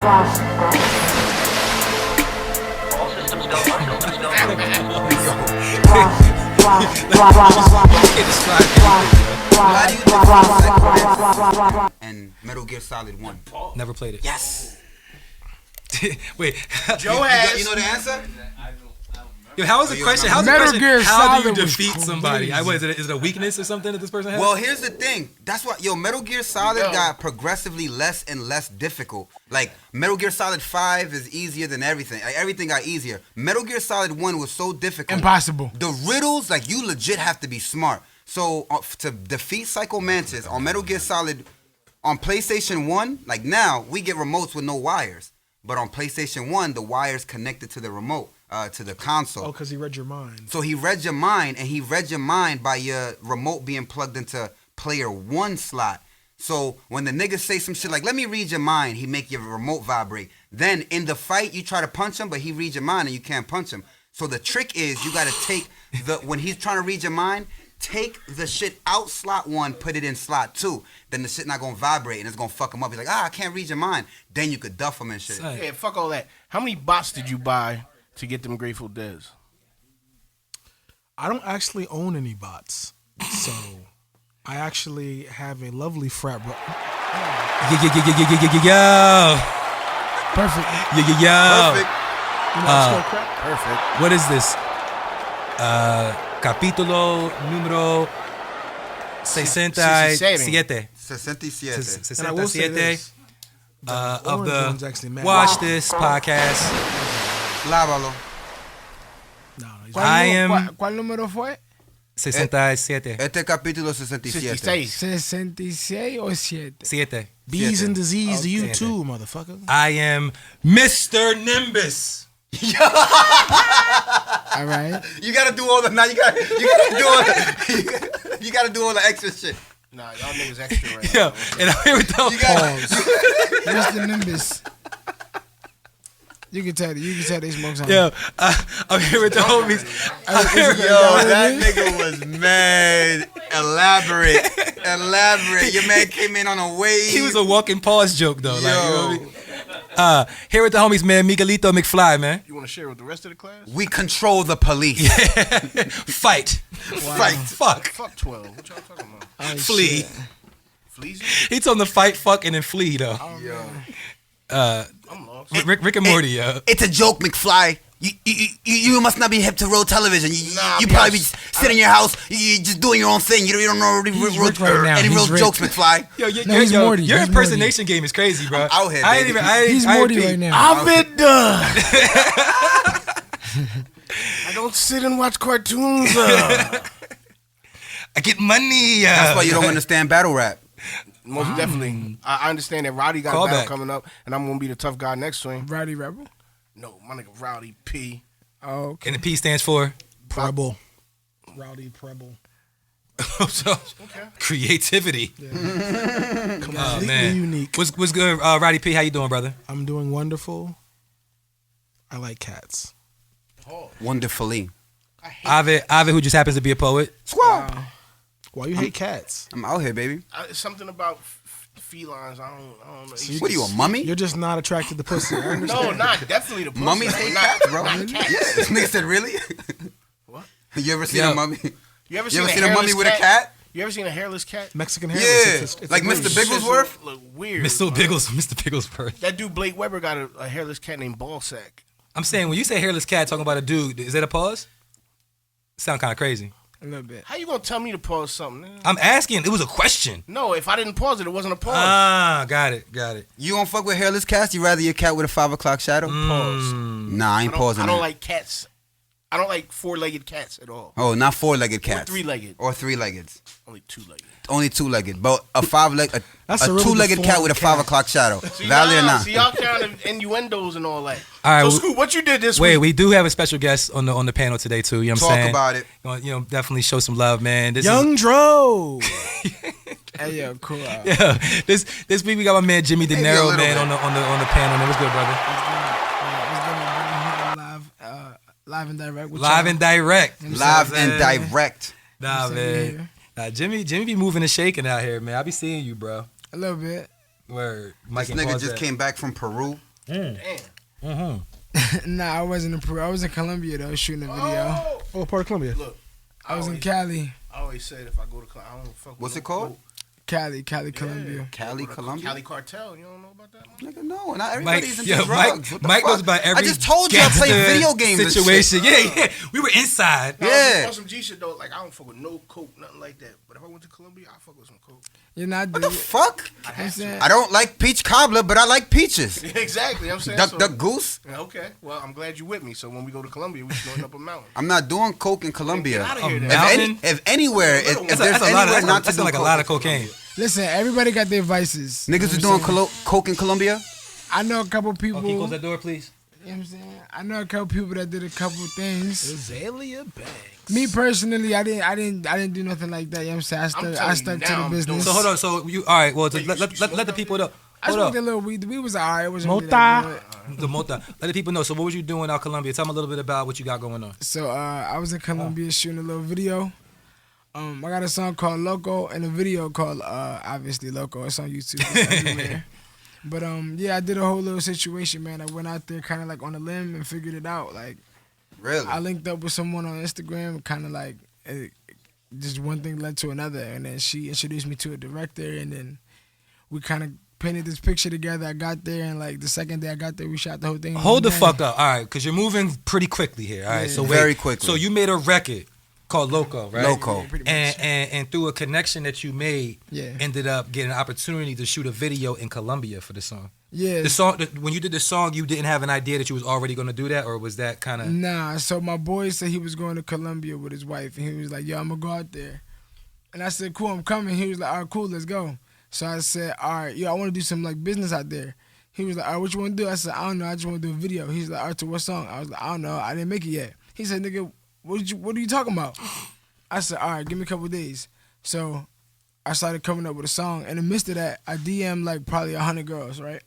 systems go. All systems go. And Metal Gear Solid 1. Never played it. Yes. Wait. Joe has. You know the answer? Yo, how is the question? How's the Metal question? Gear How do you Solid was defeat somebody? crazy. What is it? Is it a weakness or something that this person has? Well, here's the thing. That's why, Metal Gear Solid got progressively less and less difficult. Like, Metal Gear Solid 5 is easier than everything. Like, everything got easier. Metal Gear Solid 1 was so difficult. Impossible. The riddles, like, you legit have to be smart. So, to defeat Psycho Mantis on Metal Gear Solid, on PlayStation 1, like now, we get remotes with no wires. But on PlayStation 1, the wires connected to the remote. To the console. Oh, because he read your mind. So he read your mind, and he read your mind by your remote being plugged into player 1 slot. So when the niggas say some shit like, let me read your mind, he make your remote vibrate. Then in the fight, you try to punch him, but he reads your mind and you can't punch him. So the trick is you got to take when he's trying to read your mind, take the shit out slot 1, put it in slot 2. Then the shit not going to vibrate and it's going to fuck him up. He's like, I can't read your mind. Then you could duff him and shit. Yeah, fuck all that. How many bots did you buy to get them Grateful Deads? I don't actually own any bots, so I actually have a lovely frat bro. Yo. Perfect. Yo. Perfect. You know, still crap. Perfect. What is this? Capítulo número 67. 67. And I will say 67 this. of orange one's actually the mad. Wash This podcast. Lávalo. No, he's I am ¿Cuál número fue? 67. Este capítulo 67. 66. 66 or 7. 7. Bees and disease to you Okay. too, motherfucker. I am Mr. Nimbus. All right. You gotta do all the you gotta do all the extra shit. Nah, y'all niggas extra right Yo, and I'm here with the Mr. Nimbus. You can tell they smoke something. Yo, I'm here with the homies. That nigga was mad. Elaborate. Your man came in on a wave. He was a walking pause joke though. Like, you know Yo. what I mean? Here with the homies, man. Miguelito McFly, man. You want to share with the rest of the class? We control the police. Fight. Fight. Fuck. Fuck 12. What y'all talking about? Oh, Flee. shit. Fleas? He told him to fight, fuck, and then flee though. Yo. I'm lost. Rick and Morty, yo. It's a joke, McFly. You must not be hip to real television. You Nah, probably be sitting in your house. You just doing your own thing. You don't know any He's Rick right now. any He's real Rick. jokes, McFly. Yo, No, he's Morty. Your He's impersonation game is crazy, bro. I'm out here, I ain't baby. even. He's I ain't Morty peep. right now. Ovid! I don't sit and watch cartoons. I get money. That's why you don't understand battle rap. Most definitely. I understand that Rowdy got Call a battle back. coming up, and I'm going to be the tough guy next to him. Rowdy Rebel? No, my nigga Rowdy P. Oh, okay. And the P stands for Preble. Rowdy Preble. so, creativity. Completely man. unique. What's good, Roddy P? How you doing, brother? I'm doing wonderful. I like cats. Wonderfully. Ovid, who just happens to be a poet. Squaw. Why you hate cats? I'm out here, baby. It's something about felines. I don't know. What are you, a mummy? You're just not attracted to pussy. I No, understand. not definitely the pussy. Mummies hate not, cats, bro. Not Yeah. cats. This nigga said, really? What? You ever seen Yo. a mummy? You ever You ever seen seen a mummy with a cat? You ever seen a hairless cat? Mexican Yeah. hair. It's Like weird. Mr. Bigglesworth? Look weird. Mr. Bigglesworth. That dude Blake Weber got a hairless cat named Ballsack. I'm saying, when you say hairless cat talking about a dude, is that a pause? Sound kind of crazy. A little bit. How you gonna tell me to pause something? I'm asking. It was a question. No, if I didn't pause it, it wasn't a pause. Ah, got it. You don't fuck with hairless cats? You rather your cat with a 5 o'clock shadow? Pause. Nah, I ain't I pausing don't that. like cats. I don't like 4-legged cats at all. Oh, not 4-legged Or cats. 3-legged. Or 3-legged. Only 2-legged. Only 2-legged. But a 5-leg, That's a a really 2-legged cat with a 5 deformed o'clock shadow. See, Valid or not? See, y'all kind of innuendos and all that. All right, So, well- Scoop, what you did this Wait, week? we do have a special guest on the panel today too. You know what I'm Talk saying? about it. You know, definitely show some love, man. This Young Dro. Hey, yo, cool. yeah, this week we got my man Jimmy Maybe a Dinero, little man, bit. on the panel. Man, what's good, brother? Live and direct. with Live y'all. and direct. Live and direct. Nah, man. Nah, Jimmy be moving and shaking out here, man. I be seeing you, bro. A little bit. Word. Mike This and nigga pause just that. came back from Peru. Damn. Nah, I wasn't in Peru. I was in Colombia though, shooting a video. Oh, part of Colombia. Look, I was in Cali. I always said if I go to Colombia, I don't fuck with What's no it called? coke. Cali, Colombia. Cali, Colombia. Cali Cartel. You don't know about that? Nigga, no, not Mike, everybody's into yo, drugs. What the Mike fuck? knows about every I just told you I play gangster video games and situation. shit. Yeah. We were inside. No, Yeah. on some G shit though. Like I don't fuck with no coke, nothing like that. But if I went to Colombia, I fuck with some coke. You know, I What did the it. fuck? I'm saying, I don't like peach cobbler, but I like peaches. Exactly. I'm saying. Duck, so, duck, goose. Yeah, okay. Well, I'm glad you with me. So when we go to Colombia, we going up a mountain. I'm not doing coke in Colombia. Get outta here, then. Mountain? If anywhere, if That's there's a lot anywhere of, not to that's do like a coke, lot of cocaine. listen, everybody got their vices. niggas You is know what doing I'm saying? coke in Colombia. I know a couple people. Can you close that door, please? You know what I'm saying? I know a couple people that did a couple things. Azalea Banks. Me personally, I didn't do nothing like that. You know what I'm saying? I telling stuck you to now, the I'm business. So hold on. So you all right? Well, Wait, let you smoke the people know. I Hold smoked a up. little weed. We was alright. It wasn't really Mota. that good. The Mota. Let the people know. So what was you doing out Colombia? Tell them a little bit about what you got going on. So I was in Colombia shooting a little video. I got a song called Loco and a video called obviously Loco. It's on YouTube. It's everywhere. But yeah, I did a whole little situation, man. I went out there kind of like on a limb and figured it out. Like Really? I linked up with someone on Instagram, kind of like just one thing led to another, and then she introduced me to a director, and then we kind of painted this picture together. I got there, and like the second day I got there, we shot the whole thing. in Hold the one day. fuck up. All right, because you're moving pretty quickly here. All right, Yeah. so wait. Very quickly. So you made a record called Loco, right? Loco. Yeah, pretty much. And through a connection that you made, Yeah. ended up getting an opportunity to shoot a video in Colombia for the song. Yeah. The song, when you did the song, you didn't have an idea that you was already going to do that, or was that kind of? Nah, so my boy said he was going to Colombia with his wife, and he was like, yo, I'm going to go out there. And I said, cool, I'm coming. He was like, all right, cool, let's go. So I said, all right, yo, I want to do some like business out there. He was like, all right, what you want to do? I said, I don't know, I just want to do a video. He's like, all right, to what song? I was like, I don't know, I didn't make it yet. He said, nigga, what are you talking about? I said, all right, give me a couple of days. So I started coming up with a song. And in the midst of that, I DM'd like probably 100 girls, right?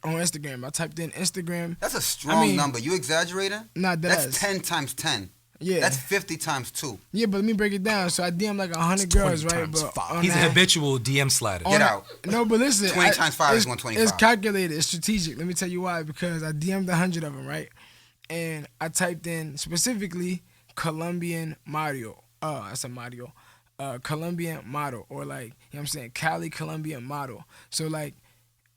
On Instagram. I typed in Instagram. That's a strong mean- number. You exaggerating? Not that. That's 10 times 10. Yeah. That's 50 times 2. Yeah, but let me break it down. So I DM'd like 100 It's girls, 20 right? times But five. on He's a that- habitual DM slider. Get out. No, but listen. 20 times 5 is it's- 125. It's calculated. It's strategic. Let me tell you why. Because I DM'd 100 of them, right? And I typed in specifically Colombian Mario. I said Mario. Colombian model. Or like, you know what I'm saying? Cali Colombian model. So like,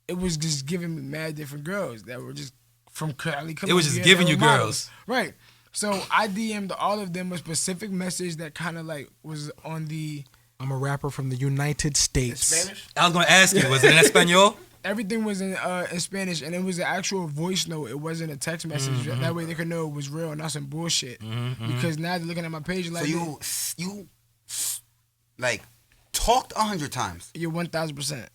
it was just giving me mad different girls that were just from Cali, Colombia. It was just that giving were you models. girls. Right. So I DM'd all of them a specific message that kind of like was on the... I'm a rapper from the United States. Spanish? I was going to ask you, was it in Espanol? Everything was in Spanish, and it was an actual voice note. It wasn't a text message. Mm-hmm. That way they could know it was real, not some bullshit. Because now they're looking at my page like, So you like talked 100 times. you're 1,000%.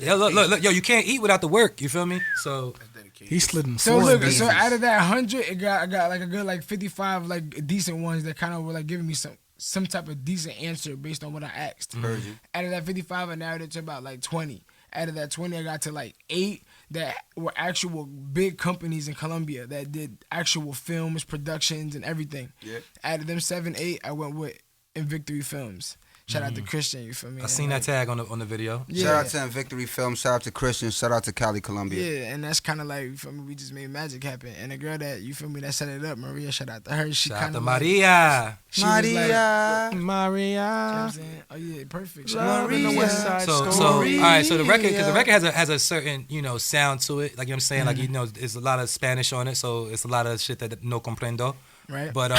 Yo, look, yo, you can't eat without the work. You feel me? So He slid in So four look, beats. so out of that 100, I got like a good like 55 like decent ones that kind of were like giving me some type of decent answer based on what I asked. Heard you. Out of that 55, I narrowed it to about like 20. Out of that 20, I got to like 8 that were actual big companies in Colombia that did actual films, productions, and everything. Yeah. Out of them 7, 8, I went with In Victory Films. Shout out to Christian, you feel me? I seen that tag on the video. Yeah. Shout out to Victory Film. Shout out to Christian. Shout out to Cali, Colombia. Yeah, and that's kind of like, you feel me, we just made magic happen. And the girl that, you feel me, that set it up, Maria, shout out to her. She Shout out kind to of Maria. she was like, you know Maria. what Maria. I'm saying? Oh yeah, perfect. Shout Love out in to the Maria. West Side So Story. all right. So the record, because the record has a certain sound to it. Like you know what I'm saying, like there's a lot of Spanish on it, so it's a lot of shit that no comprendo. Right. But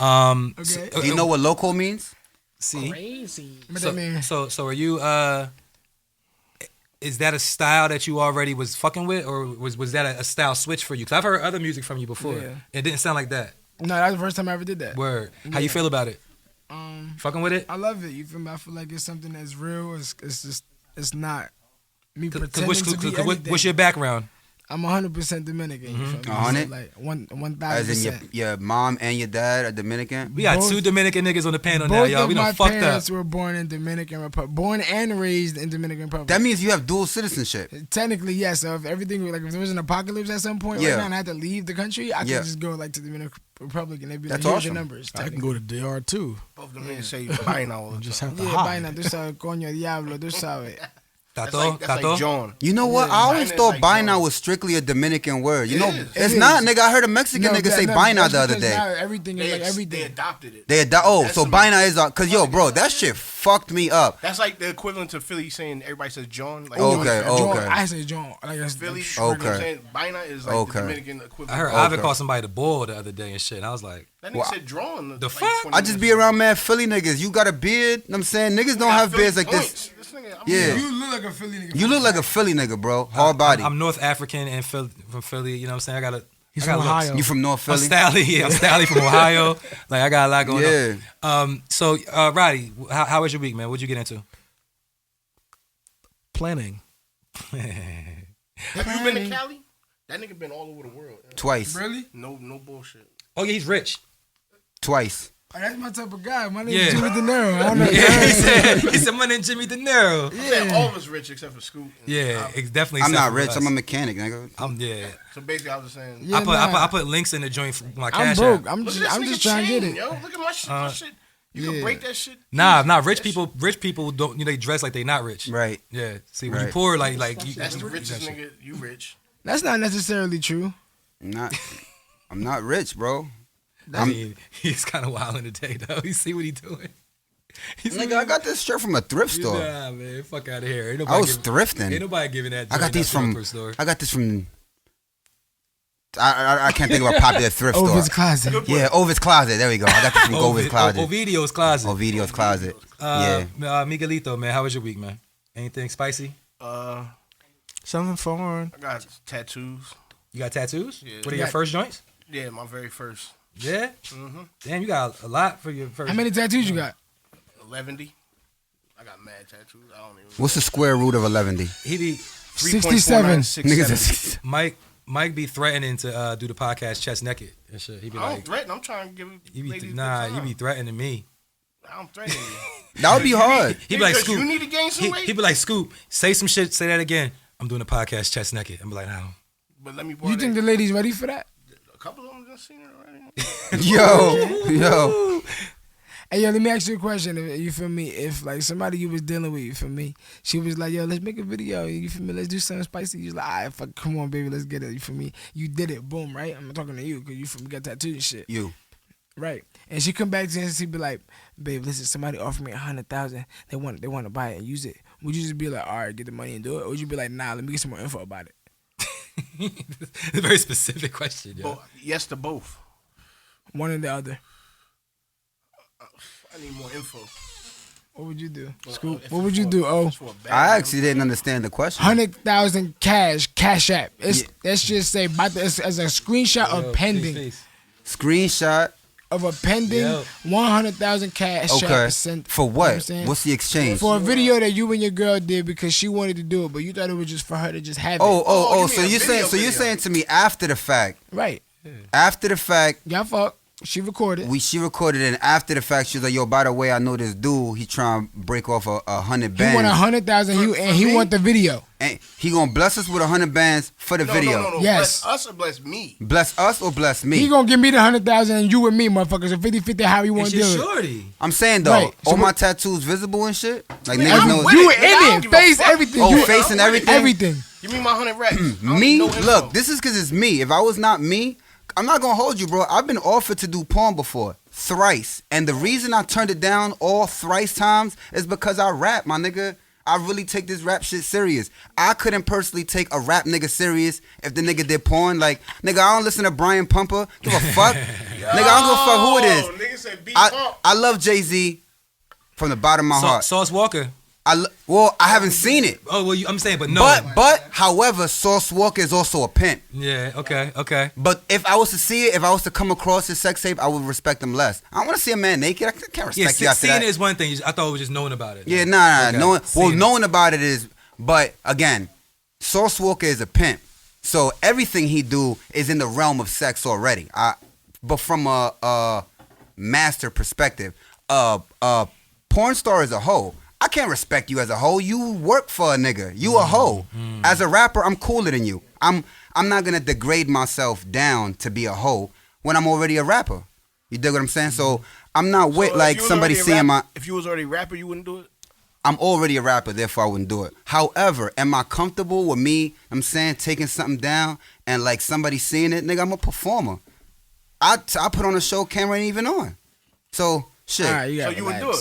Okay. Do you know what loco means? see, Crazy. What so, that mean? so are you? Is that a style that you already was fucking with, or was that a style switch for you? Because I've heard other music from you before. Yeah. It didn't sound like that. No, that was the first time I ever did that. Word. How you feel about it? Fucking with it? I love it. You feel me? I feel like it's something that's real. It's just, it's not me Cause pretending to be anything. what's your background? I'm 100% Dominican. You feel me? 100? Like 1,000%. As in your mom and your dad are Dominican? We got Both- 2 Dominican niggas on the panel now, Both y'all. of We my done fucked up. parents were born in Dominican Republic. Born and raised in Dominican Republic. That means you have dual citizenship. Technically, yes. So if everything, like if there was an apocalypse at some point Yeah. right now and I had to leave the country, I could Yeah. just go like to the Dominican Republic and they'd be like, That's here's awesome. your numbers. I can go to DR too. Both of them niggas say buying all I the just time. have to Yeah, hide. vaina, tú sabes, coño, diablo, tú sabes. Tato? That's Tato? like John. You know what? I always Vaina is thought like vaina John. was strictly a Dominican word. You It know, is. it's It not, is. nigga. I heard a Mexican nigga say vaina the other day. Everything is like They everything. adopted it. So some- vaina is cause yo, bro, that shit fucked me up. That's like the equivalent to Philly saying everybody says John. Like Okay, John, okay. I say John. Like that's Philly. like, You know what Okay. I'm saying? Vaina is like Okay. the Dominican equivalent. I heard Okay. Ovid called somebody the bull the other day and shit. And I was like, That nigga Well, said drawn. the like fuck? 20 I just be minutes around mad Philly niggas. You got a beard? Know what I'm saying niggas don't ago. have Philly beards like this. points. Nigga, I'm Yeah. You look like a Philly nigga. You look like a Philly nigga, bro. Hard body. I'm North African and from Philly. You know what I'm saying? He's I got from looks. Ohio. You from North I'm Philly? Stally. Yeah, I'm Stally from Ohio. Like I got a lot going Yeah. on. So Roddy, how was your week, man? What'd you get into? Planning. Have you been to Cali? That nigga been all over the world. Twice. Really? No bullshit. Oh yeah, he's rich. Twice. Oh, that's my type of guy. My name Yeah. is Jimmy Dinero. I don't know. he said my name Jimmy Dinero. Yeah, all of us rich except for Scoop. Yeah, it's definitely. I'm not separate rich. us. I'm a mechanic, nigga. Yeah. So basically, I was just saying. Yeah, I put links in the joint for my I'm cash broke. app. I'm Look just, at this I'm nigga just trying to get chain, it. Yo, look at my shit. My shit. You can yeah. break that shit. Nah, not rich That people. Rich people don't. They dress like they not rich. Right. Yeah. See, when you Right. poor, like you. That's the you- richest that shit. nigga. You rich. That's not necessarily true. I'm not rich, bro. I mean, he's kind of wilding today, though. You see what he doing? He's Nigga, I got this shirt from a thrift store. Nah, man, fuck out of here. Ain't I nobody was giving, thrifting. Ain't nobody giving that. I got these from. Store. I got this from. I can't think of a popular thrift store. Ovid's closet. Yeah, Ovid's closet. There we go. I got this from Ovid's closet. Ovidio's closet. Ovidio's closet. Yeah. Miguelito, man, how was your week, man? Anything spicy? Something foreign. I got tattoos. You got tattoos? Yeah. What are your first joints? Yeah, my very first. Yeah. Mm-hmm. Damn, you got a lot for your first. How many tattoos you got? 11. I got mad tattoos. I don't even. What's the square root of 11? He be 67. Niggas. Mike be threatening to do the podcast chest naked and shit. He be I don't like, threaten. I'm trying to give you ladies be a nah, good you time. be threatening me. I'm threatening you. That would be hard. He be like, Because Scoop. you need to gain some weight. He be like, Scoop, say some shit, say that again. I'm doing the podcast chest naked. I'm like, no. But let me borrow You think that. the ladies ready for that? A couple of them just seen it already. Yo. Hey, yo, let me ask you a question. You feel me? If, like, somebody you was dealing with, you feel me? She was like, yo, let's make a video. You feel me? Let's do something spicy. You was like, all right, fuck, come on, baby, let's get it. You feel me? You did it. Boom, right? I'm talking to you because you from got tattoos and shit. You. Right. And she come back to you and she be like, babe, listen, somebody offered me 100,000. They want to buy it and use it. Would you just be like, all right, get the money and do it? Or would you be like, nah, let me get some more info about it? It's a very specific question, yo. Yes to both. One or the other. I need more info. What would you do? Well, Scoop, if what it's would you for- do? if Oh, it's for a bag, I actually didn't understand the question. 100,000 cash app. It's Yeah. let's just say as a screenshot Yo, of pending peace. Screenshot. of a pending Yo. 100,000 cash Okay. app sent. For You know what I'm what? saying? What's the exchange? For a video that you and your girl did because she wanted to do it, but you thought it was just for her to just have it. Oh, you so mean a you're saying video. you're saying to me after the fact. Right. After the fact, Y'all fuck. She recorded. she recorded it, and after the fact, she was like, "Yo, by the way, I know this dude. He trying to break off a 100 He bands, want 100,000 and he me? want the video. and he gonna bless us with 100 bands for the video. No. Yes. Bless us or bless me. Bless us or bless me? He gonna give me the 100,000 and you with me, motherfuckers. So 50-50 how you want It's to do your it. shorty. I'm saying though, Right. So all my what- tattoos visible and shit. Like Man, niggas I'm know. with You it. in I don't it, give a face, fuck. everything. Oh, You- face and everything? Everything. Give me my 100 racks. I don't Me? need no info. Look, this is because it's me. If I was not me, I'm not gonna hold you, bro. I've been offered to do porn before, thrice, and the reason I turned it down all thrice times is because I rap, my nigga. I really take this rap shit serious. I couldn't personally take a rap nigga serious if the nigga did porn. Like, nigga, I don't listen to Brian Pumper. Give a fuck. Nigga, I don't give a fuck who it is. Nigga said beat I pump. love Jay-Z from the bottom of my heart. Sauce Walker. Well, I haven't seen it. Oh, well, I'm saying, but no. But, however, Sauce Walker is also a pimp. Yeah, okay. But if I was to see it, if I was to come across his sex tape, I would respect him less. I don't want to see a man naked. I can't Yeah, respect you after seeing that. it is one thing. I thought it was just knowing about it. Yeah, nah. Okay. Knowing, Seeing it. knowing about it is. But again, Sauce Walker is a pimp, so everything he do is in the realm of sex already. But from a master perspective, porn star is a hoe. I can't respect you as a hoe. You work for a nigga. You a hoe. As a rapper, I'm cooler than you. I'm not gonna degrade myself down to be a hoe when I'm already a rapper. You dig what I'm saying? So I'm not with So if like you was somebody already a seeing rap- my. If you was already a rapper, you wouldn't do it? I'm already a rapper, therefore I wouldn't do it. However, am I comfortable with me, I'm saying, taking something down and like somebody seeing it? Nigga, I'm a performer. I put on a show camera ain't even on. So, shit. All right, So you would do it.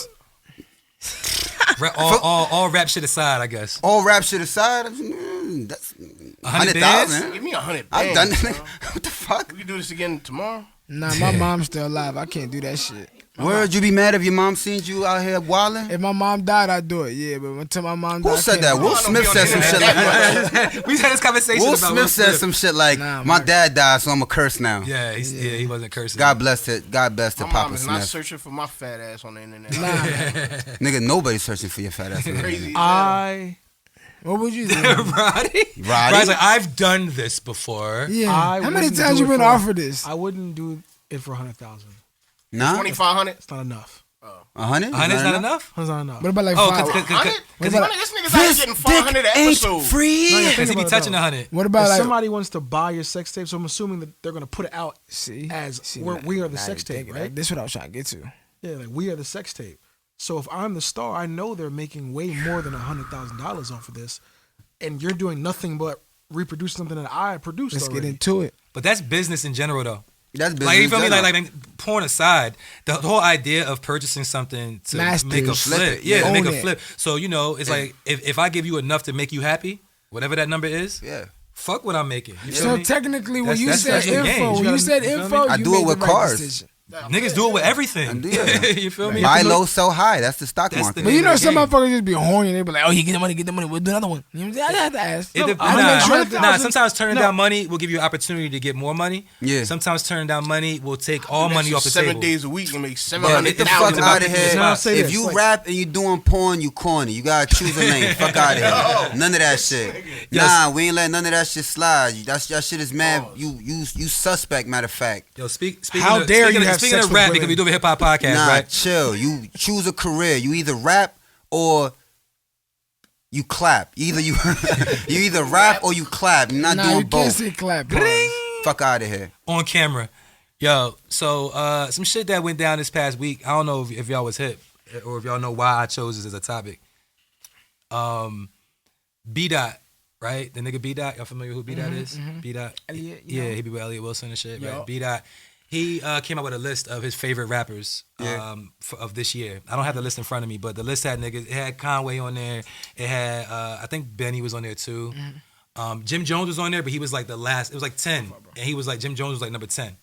All rap shit aside, I guess. All rap shit aside, that's 100,000. Give me 100 I've bands, done it. bro. What the fuck? We can do this again tomorrow. Nah, my mom's still alive. I can't do that shit. Word, you be mad if your mom seen you out here wilding? If my mom died, I'd do it. Yeah, but until my mom died, Who I said can't that? do it. Will Smith said some shit like that. We had this conversation Will about Smith said some shit like, Nah, my man. dad died, so I'm a curse now. Yeah, he wasn't cursing. God bless it. God bless My to mom Papa is not Smith. searching for my fat ass on the internet. Nigga, nobody's searching for your fat ass. Crazy. What would you do? Roddy? Roddy's like, I've done this before. Yeah. I How many wouldn't times do you it been for- offered this? I wouldn't do it for 100,000. Nah? 2,500. It's not enough. 100? 100's not enough? It's not enough. What about like Oh, 5? 100? What about, This nigga's out here getting 500 an episode. free. No, yeah, Because think he be about it, touching though. 100. what about If like? somebody wants to buy your sex tape, so I'm assuming that they're going to put it out See, as nah, we are the nah, sex you tape, think- right? This is what I was trying to get to. Yeah, like we are the sex tape. So if I'm the star, I know they're making way more than $100,000 off of this, and you're doing nothing but reproduce something that I produced Let's already. get into it. But that's business in general, though. That's business. Like, you feel me? general. Like porn aside, the whole idea of purchasing something to Masters. make a Flip flip. it, Yeah, yeah. to make Own a it. flip. So, you know, it's like, if I give you enough to make you happy, whatever that number is, Yeah. fuck what I'm making. You feel So me? technically, when That's- you that's- said that's the game. info, You when gotta- you said you feel info, me? I you do made it with the right cars. decision. Niggas do it with everything. Yeah. You feel me? Buy low, sell high. That's the stock That's market. the But you name know, of the some game. motherfuckers just be horny. They be like, "Oh, you get the money. We'll do another one." You know what I'm saying? I have to ask. It No, dep- I wanna make sure that- nah, sometimes turning down money will give you an opportunity to get more money. Yeah. Sometimes turning down money will take all money off the 7 table. days a week and make Get the 700,000. fuck out of here. Now, I'll say If this, you like- rap and you doing porn, you corny. You gotta choose a lane. Fuck out of here. None of that shit. Nah, we ain't letting none of that shit slide. That shit is mad. You suspect. Matter of fact. Yo, speaking How of, dare speaking you of, have speaking sex of with rap, women? because we do a hip hop podcast, Nah, right? chill. You choose a career. You either rap or you clap. Either you you either rap or you clap. You're not Nah, doing you can't both. say clap. Fuck out of here. On camera. Yo, so some shit that went down this past week. I don't know if y'all was hip or if y'all know why I chose this as a topic. B.dot, right? The nigga B.dot. Y'all familiar with who B.dot is? B.dot. Elliot, you Yeah, know? he be with Elliot Wilson and shit, Yup. right? B.dot. He came out with a list of his favorite rappers of this year. I don't have the list in front of me, but the list had niggas. It had Conway on there. It had, I think Benny was on there too. Jim Jones was on there, but he was like the last. It was like 10. And he was like, Jim Jones was like number 10.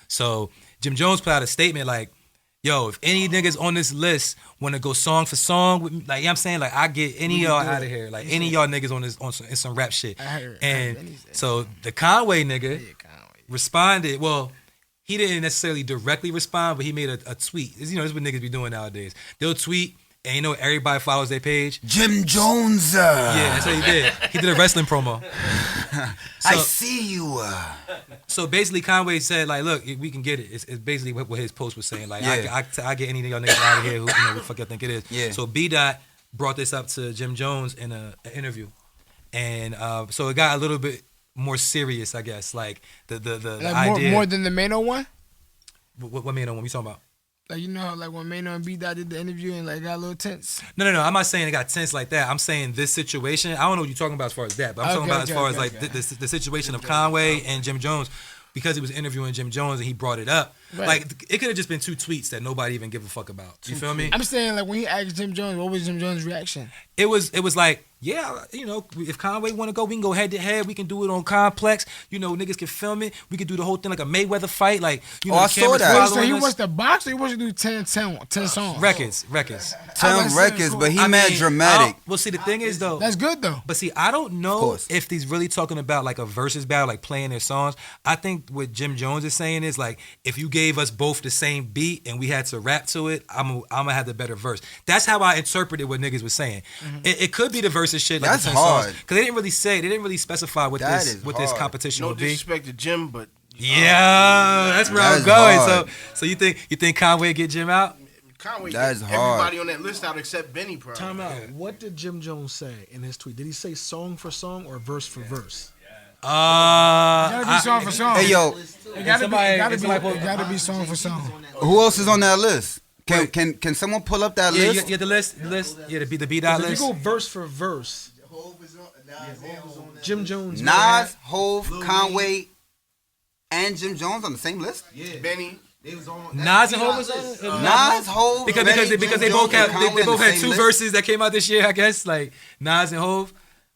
So Jim Jones put out a statement like, yo, if any niggas on this list want to go song for song with me, like, you know what I'm saying? Like, I get any of y'all out of here. Like, any of y'all niggas on some rap shit. I heard And Benny say. so the Conway nigga Yeah, Conway. responded. Well, he didn't necessarily directly respond, but he made a tweet. You know, this is what niggas be doing nowadays. They'll tweet, and you know, everybody follows their page. Jim Jones. Yeah, that's what he did. He did a wrestling promo. I So- see you. So basically, Conway said, like, look, we can get it. It's basically what his post was saying. Like, Yeah. I get any of y'all niggas out of here who, you know, what the fuck y'all think it is. Yeah. So B.dot brought this up to Jim Jones in an interview. And so it got a little bit more serious, I guess. Like, the Like idea. more than the Mano one. What made on what we talking about? Like, you know how like when Mano and B.dot did the interview and like got a little tense. No. I'm not saying it got tense like that. I'm saying this situation. I don't know what you're talking about as far as that, but I'm talking about as far as like the situation of Conway and Jim Jones, because he was interviewing Jim Jones and he brought it up. Right. Like, it could have just been two tweets that nobody even give a fuck about. You feel me? I'm saying like when he asked Jim Jones, what was Jim Jones' reaction? It was like, yeah, you know, if Conway want to go, we can go head to head. We can do it on Complex. You know, niggas can film it. We can do the whole thing like a Mayweather fight. Like, you know, Oh, I the saw cameras that. Wait, so following he us. wants to box or he wants to do 10 songs? Records. I 10 was saying, records, cool. but he I mad mean, dramatic. Well, see, the thing is though. That's good though. But see, I don't know course. if he's really talking about like a versus battle, like playing their songs. I think what Jim Jones is saying is like, if you gave us both the same beat and we had to rap to it, I'm gonna have the better verse. That's how I interpreted what niggas was saying. It could be the versus shit, like That's the 10 hard. songs, because they didn't really specify what That this is what this hard. competition No would be. disrespect to Jim, but Yeah, that's where I'm That's going. hard. So you think Conway get Jim out? Conway That's get hard. everybody on that list out except Benny, probably. Time out. What did Jim Jones say in his tweet? Did he say song for song or verse for verse? Gotta be song for song. Hey yo, it gotta somebody- be, it gotta it's be, like- it gotta be song for song. who else is on that list? Can someone pull up that Yeah, list? you get the list. Yeah, the B.dot If you list. go verse for verse, Jim Jones, Nas, Hove, Conway, and Jim Jones on the same list. Yeah. Benny. They was on. Nas and Hov was on it? Nas, Hove, Because Benny, they Jim both Jones, have and Conway they on both the had same two list? verses that came out this year. I guess like Nas and Hov.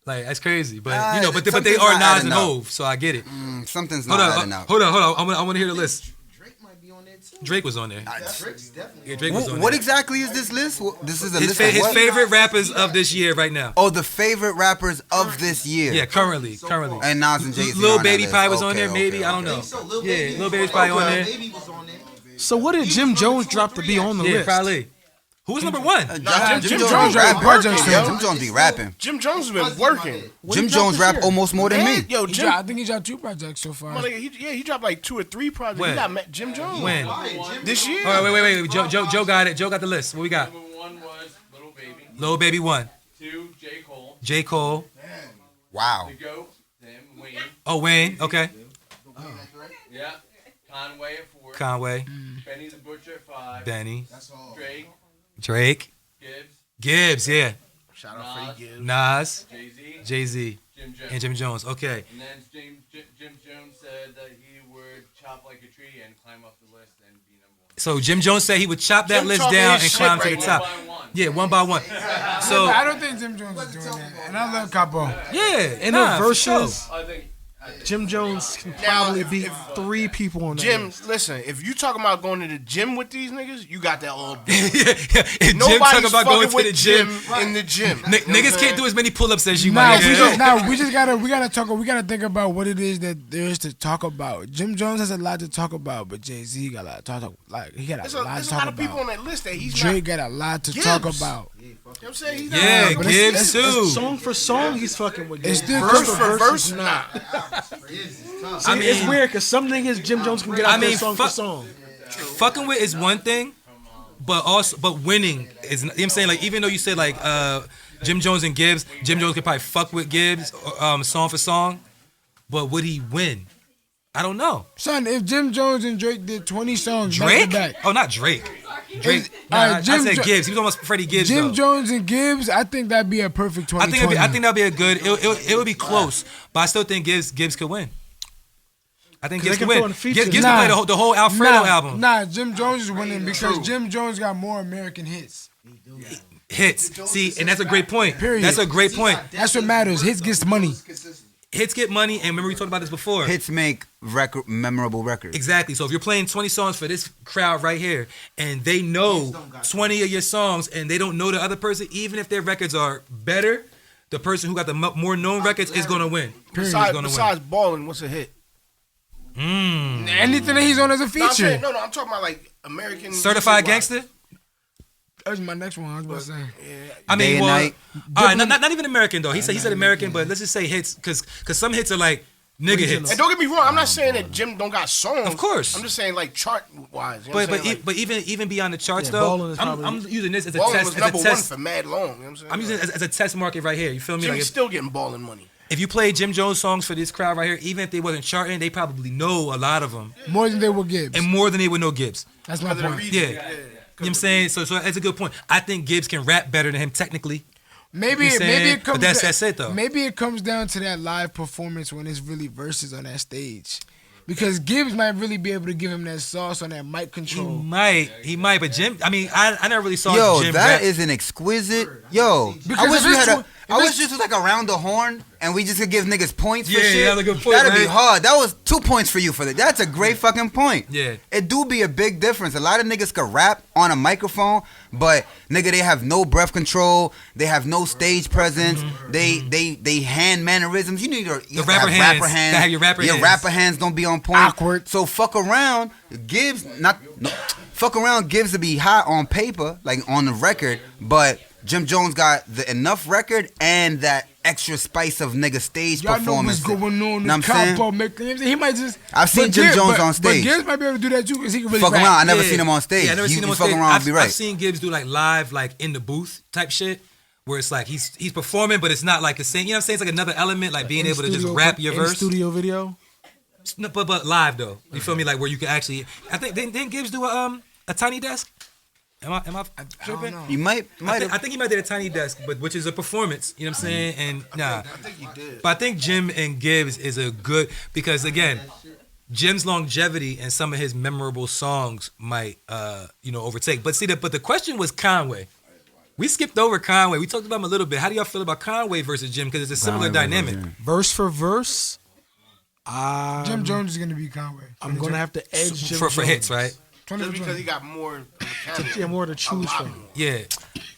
Like that's crazy, but Nah, but they something's are not Nas adding and up. Hov, so I get it. Something's Hold not on, adding up. hold on. I want to hear the list. Drake might be on there too. Drake was on there. Drake's definitely. Yeah, Drake was on What there. exactly is this list? This is a His, list fa- of his what? favorite rappers of this year right now. Oh, the favorite rappers of this year. Yeah, currently. And Nas and Jay-Z Lil on Baby that probably list. was on there, Okay, maybe. okay, I don't know. So Lil Yeah, Baby Lil was Baby's on probably on there. there. Baby was on there. So what did Jim Jones drop to be on the Yeah, list? probably. Who was number one? Jim Jones Jones be rap rapping. projects, Jim yo. Jones be rapping. Jim Jones has been working. Jim Jones rap almost more than me. Yo, Jim. I think he dropped 2 projects so far. He dropped like 2 or 3 projects. When? He got Jim Jones. When? This year. Oh, wait. Joe got it. Joe got the list. What we got? Number 1 was Little Baby. Lil Baby 1. 2, J. Cole. J. Cole. Wow. The GOAT, him, Wayne. Oh, Wayne. Okay. Yeah. Conway at 4. Conway. Benny the Butcher at 5. Benny. Drake. Drake. Gibbs. Yeah. Shout out Freddie Gibbs. Nas. Jay-Z. Jay-Z. Jim Jones. And Jim Jones. Okay. And then Jim Jones said that he would chop like a tree and climb up the list and be number 1. So Jim Jones said he would chop that Jim list talking down his and shit climb to right the now. top. One by one. Yeah, one by one. So I don't think Jim Jones is doing that. And I love Capo. yeah, In nah, the for sure. verses, I think Jim Jones can Now, probably if- beat if- 3 people on that Jim, list. listen, if you talking about going to the gym with these niggas, you got that all day. If Jim Nobody's talking about going fucking to with the gym, in the gym. niggas can't do as many pull-ups as you Nah, might. we just gotta think about what it is that there is to talk about. Jim Jones has a lot to talk about, but Jay-Z got a lot to talk about. Like he got There's a lot a to talk lot of people about. on that list that he's Drake not. got a lot to Gibbs. talk about. You know what I'm saying? He's Yeah, not. Gibbs too. Song for song, he's fucking with It's Gibbs. still Verse for is verse, not. nah. See, I mean- it's weird because some niggas Jim Jones can get out I mean, there song for fuck- song. Fucking with is one thing, but winning is. You know what I'm saying? Like even though you said like Jim Jones and Gibbs, Jim Jones could probably fuck with Gibbs song for song, but would he win? I don't know. Son, if Jim Jones and Drake did 20 songs Drake? back to back, Oh, not Drake. Drake. Is- Nah, alright, I Jim said Jo- Gibbs. He was almost Freddie Gibbs. Jim though. Jones and Gibbs, I think that'd be a perfect I 2020. think that'd be a good. It would be close, but I still think Gibbs could win. I think 'Cause Gibbs they could can throw win. in features. Gibbs Nah. could play the whole Alfredo album. Nah, Jim Jones is winning because Jim Jones got more American hits. Hits. See, and that's a great point. Period. That's a great point. That's what matters. Hits gets money. Hits get money, and remember we talked about this before. Hits make memorable records. Exactly. So if you're playing 20 songs for this crowd right here, and they know 20 of your songs, and they don't know the other person, even if their records are better, the person who got the more known records is gonna win. Is gonna Besides balling, what's a hit? win. Anything that he's on as a No, I'm feature. saying, no, I'm talking about like American. Certified music-wise. Gangster. That's my next one. I was about to say. I Day mean, and well, Night. all right, not even American though. He said American, but let's just say hits, because some hits are like nigga hits. And don't get me wrong, I'm not saying that Jim don't got songs. Of course. I'm just saying like chart wise. You know But even beyond the charts Yeah, Ballin' though, is I'm probably- using this as a Ballin' test. was As a number one test. for mad long. You know what I'm saying? I'm using it as a test market right here. You feel me? Jim's Like still getting balling money. if you play Jim Jones songs for this crowd right here, even if they wasn't charting, they probably know a lot of them, More than they will Gibbs. and more than they would know Gibbs. That's my Because of the point. reason. Yeah. You know what I'm saying? So that's a good point. I think Gibbs can rap better than him technically. Maybe You saying? it comes. But that's it, though. Maybe it comes down to that live performance when it's really verses on that stage, because Gibbs might really be able to give him that sauce on that mic He control. might, but Jim. I mean, I never really saw Yo, Jim that rap. is an exquisite. Yo, Because I wish if we it's had a. tw- if I wish it's- this was like around the horn, and we just could give niggas points for Yeah, shit. that's a good point, That'd be right? hard. That was 2 points for you for that. That's a great fucking point. Yeah. It do be a big difference. A lot of niggas could rap on a microphone, but nigga, they have no breath control. They have no stage presence. They hand mannerisms. You need to The rapper hands. Gotta have your rapper hands. rapper hands don't be on point. Awkward. So fuck around. Gibbs fuck around. Gibbs to be hot on paper, like on the record, but Jim Jones got the enough record and that extra spice of nigga stage Y'all know what's performance. going on. Know The what I'm saying? combo making. He might just. I've seen but Jim Gibbs- Jones but- on stage. But Gibbs might be able to do that too because he can really Fuck rap. around. I never Yeah. seen him on stage. Yeah, I never you seen him you on fuck stage. around, be right. I've seen Gibbs do like live, like in the booth type shit, where it's like he's performing, but it's not like the same. You know what I'm saying? It's like another element, like being In able to just studio- rap your in verse. studio video. No, but live though. You feel me? Like where you can actually. I think didn't Gibbs do a Tiny Desk? Am I I don't tripping? know. You might I have. think he might did a Tiny Desk, but which is a performance. You know what I'm saying? And nah, I think he did. but I think Jim and Gibbs is a good because again, Jim's longevity and some of his memorable songs might overtake. But see but the question was Conway. We skipped over Conway. We talked about him a little bit. How do y'all feel about Conway versus Jim? Because it's a similar dynamic. Verse for verse, Jim Jones is gonna be Conway. I'm gonna have to edge Jim For Jones. hits, right? Just because he got more. Yeah, more to choose from. Yeah.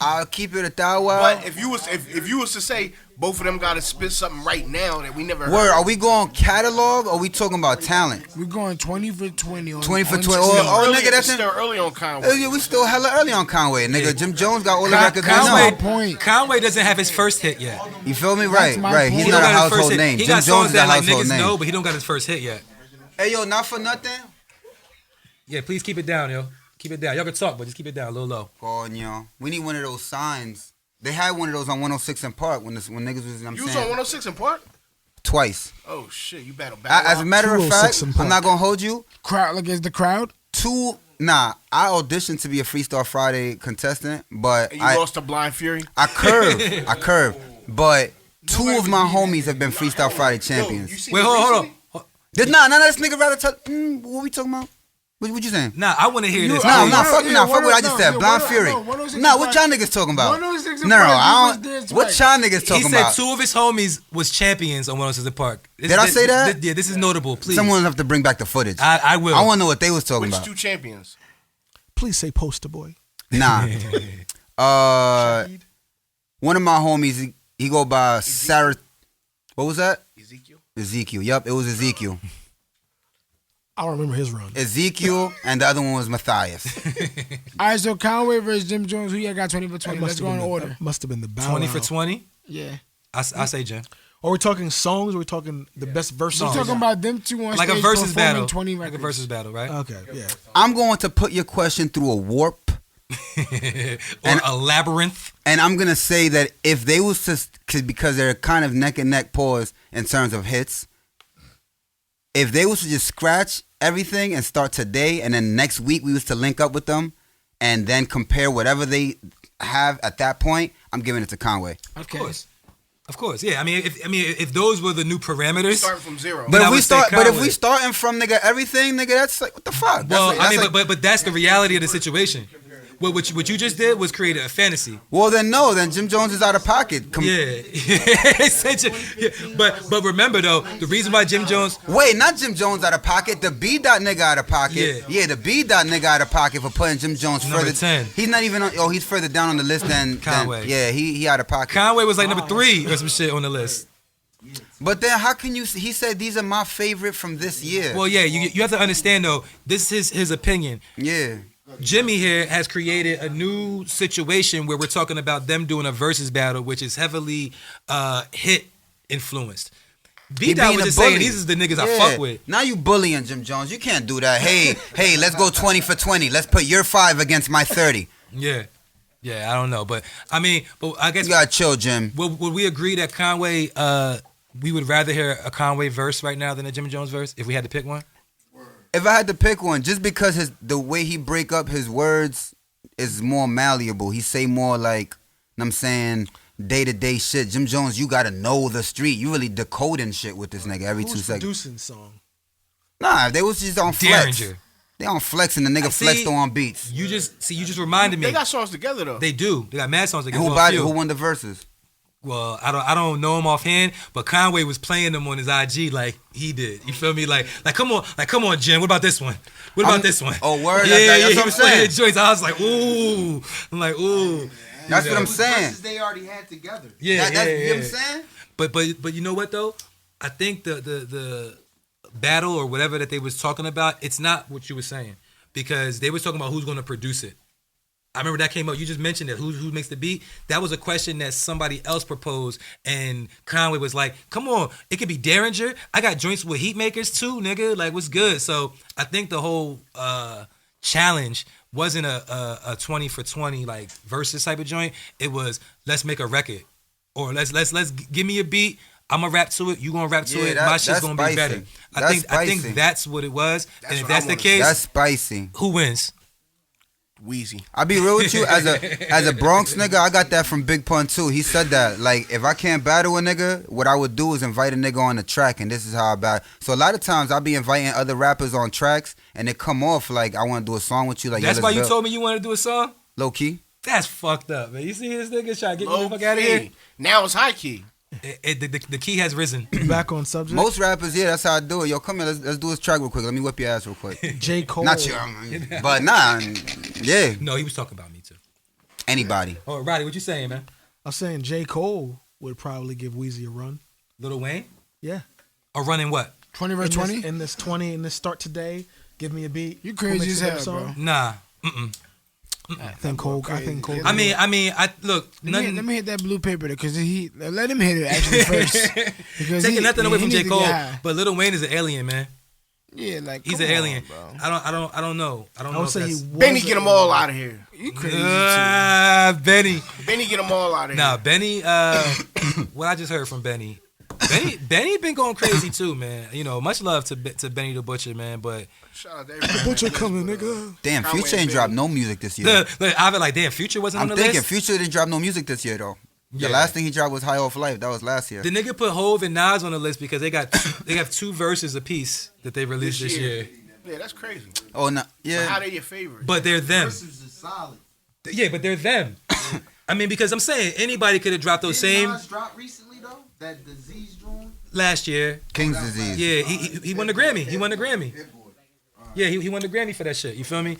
I'll keep it $1,000. But if you was to say both of them got to spit something right now that we never heard. Word, are we going catalog or are we talking about talent? We're going 20 for 20 on 20 for on 20. stream. Oh, nigga, that's still early on Conway. Yeah, we still hella early on Conway, nigga. Jim Jones got all the records we Conway, know. point. Conway doesn't have his first hit yet. You feel me? Right, my right. point. He's He not don't a got his first household hit. name. He Jim got Jones songs is a that like household niggas know, name. but he don't got his first hit yet. Hey, yo, not for nothing. Yeah, please keep it down, yo. Keep it down. Y'all can talk, but just keep it down a little low. Coño. We need one of those signs. They had one of those on 106 in Park when niggas was, I'm You was saying, on 106 in Park? twice. Oh shit, you battle As a matter of 206 fact, in Park. I'm not gonna hold you. Crowd, like is the crowd? I auditioned to be a Freestyle Friday contestant, but And you lost to Blind Fury? I curved. But two of my homies have been Freestyle Friday champions. Wait, hold on. None of this nigga rather tell. What we talking about? What you saying? Nah, I want to hear this. Nah, yeah, fuck yeah, what I just said. Blind Fury. 106 Nah, in what Park. y'all niggas talking about? 106 in No, Park, I you was don't. there What twice. y'all niggas He talking said about? two of his homies was champions on 106 in Park. Did I say that? Yeah, this is notable. Please. Someone have to bring back the footage. I will. I want to know what they was talking Which about. two champions? Please say poster boy. Nah. One of my homies, he go by Sarah. What was that? Ezekiel. Yup, it was Ezekiel. I don't remember his run. Ezekiel, and the other one was Matthias. All right, so Conway versus Jim Jones. Who you got 20 for 20? Let's go in order. That must have been the Bow 20 Wow. for 20. Yeah. I say Jim. Are we talking songs? Or are we talking the best verse We're songs? talking about them two on Like a stage versus performing battle. 20 Like a records. versus battle, right? Okay, yeah. I'm going to put your question through a warp, Or a labyrinth. and I'm gonna say that if they was to, because they're kind of neck and neck pause in terms of hits, if they was to just scratch everything and start today, and then next week we was to link up with them, and then compare whatever they have at that point, I'm giving it to Conway. Okay. Of course, yeah. I mean, if those were the new parameters, Starting from zero. But I if we would say start, but if Conway. we starting from nigga everything, nigga, that's like what the fuck. That's well, like, I that's mean, like- but that's the reality of the situation. What you just did was create a fantasy. well then no, then Jim Jones is out of pocket. Yeah, but remember though, the reason why Jim Jones. Wait, not Jim Jones out of pocket. The B.dot nigga out of pocket. Yeah. The B.dot nigga out of pocket for putting Jim Jones Number further. 10. He's not even on. Oh, he's further down on the list than Conway. Yeah, he out of pocket. Conway was like number 3 or some shit on the list. But then how can you? He said these are my favorite from this year. Well, yeah, you have to understand though. This is his opinion. Yeah. Jimmy here has created a new situation where we're talking about them doing a versus battle, which is heavily hit influenced. He B.dot being was a just saying bully. these is the niggas I Yeah. fuck with. Now you bullying Jim Jones. You can't do that. Hey, let's go 20 for 20. Let's put your 5 against my 30. Yeah, I don't know, but I mean, but I guess You gotta chill, Jim. would we agree that Conway? We would rather hear a Conway verse right now than a Jimmy Jones verse if we had to pick one. If I had to pick one, just because the way he break up his words is more malleable. He say more like, I'm saying, day-to-day shit. Jim Jones, you gotta know the street. You really decoding shit with this nigga every 2 Who's seconds. producing song? Nah, they was just on flex. Derringer. They on flex and the nigga See, flexed on beats. You just reminded me. They got songs together though. They do. They got mad songs. They And got who won the verses? Well, I don't know him offhand, but Conway was playing them on his IG like he did. You feel me? Like come on, Jim. What about this one? What about this one? Oh, word? Yeah, That's he what I'm was playing saying. joints. I was like, ooh. I'm like, ooh. That's You what know. I'm saying. Verses they already had together. Yeah, You know yeah. what I'm saying? But you know what though? I think the battle or whatever that they was talking about, it's not what you were saying because they was talking about who's going to produce it. I remember that came up. You just mentioned it. Who makes the beat? That was a question that somebody else proposed, and Conway was like, "Come on, it could be Derringer. I got joints with heat makers too, nigga. Like, what's good?" So I think the whole challenge wasn't a 20 for 20 like versus type of joint. It was let's make a record, or let's give me a beat. I'm gonna rap to it. You gonna rap to Yeah, it. that- My shit's that's gonna spicy. be better. I That's think spicy. that's what it was. And if what that's I the wanna- case, That's spicy. who wins? Wheezy. I'll be real with you, as a Bronx nigga, I got that from Big Pun too. He said that, like, if I can't battle a nigga, what I would do is invite a nigga on the track, and this is how I battle. So a lot of times I'll be inviting other rappers on tracks, and they come off like, I want to do a song with you. Like, That's yo, why let's you build. told me you wanted to do a song? Low key. That's fucked up, man. You see this nigga trying to get me Low the fuck out of here? key. Now it's high key. The key has risen. Back on subject. Most rappers, yeah, that's how I do it. Yo, come here, let's do this track real quick. Let me whip your ass real quick. J. Cole. Not you, but nah, yeah, No, he was talking about me too. anybody. Oh, Roddy, what you saying, man? I'm saying J. Cole would probably give Weezy a run. Lil Wayne? Yeah. Or running what? 20 verse 20? In this 20, in this start today, give me a beat. You We'll crazy mix as it up hell, song. bro. Nah. I think Cole. I mean, look. Let me hit that blue paper because let him hit it actually first. Because Taking nothing away from he J. needs to Cole, get high. but Lil Wayne is an alien, man. Yeah, like He's come an alien. on, bro. I don't know. I don't I know. would if say he that's- was. Benny, get them all out of here. You crazy too. Benny. Benny, get them all out of here. Nah, Benny. What I just heard from Benny. Benny been going crazy too, man. You know, much love to Benny the Butcher, man. But Shout out to everybody. Butcher coming, nigga. Damn, Conway Future ain't and dropped Biggie. no music this year. I've been like, damn, Future wasn't I'm on the thinking list. Future didn't drop no music this year though. The Yeah. last thing he dropped was High Off Life. That was last year. The nigga put Hove and Nas on the list because they have 2 verses apiece that they released this year. Yeah, that's crazy. Oh no, How yeah. they your favorite? But they're them. Verses is solid. Yeah, but they're them. I mean, because I'm saying anybody could have dropped those Didn't same Nas drop recently though? That disease joint. last year. King's Disease. Yeah, he won the Grammy. He won the Grammy. Yeah, he won the Grammy for that shit. You feel me?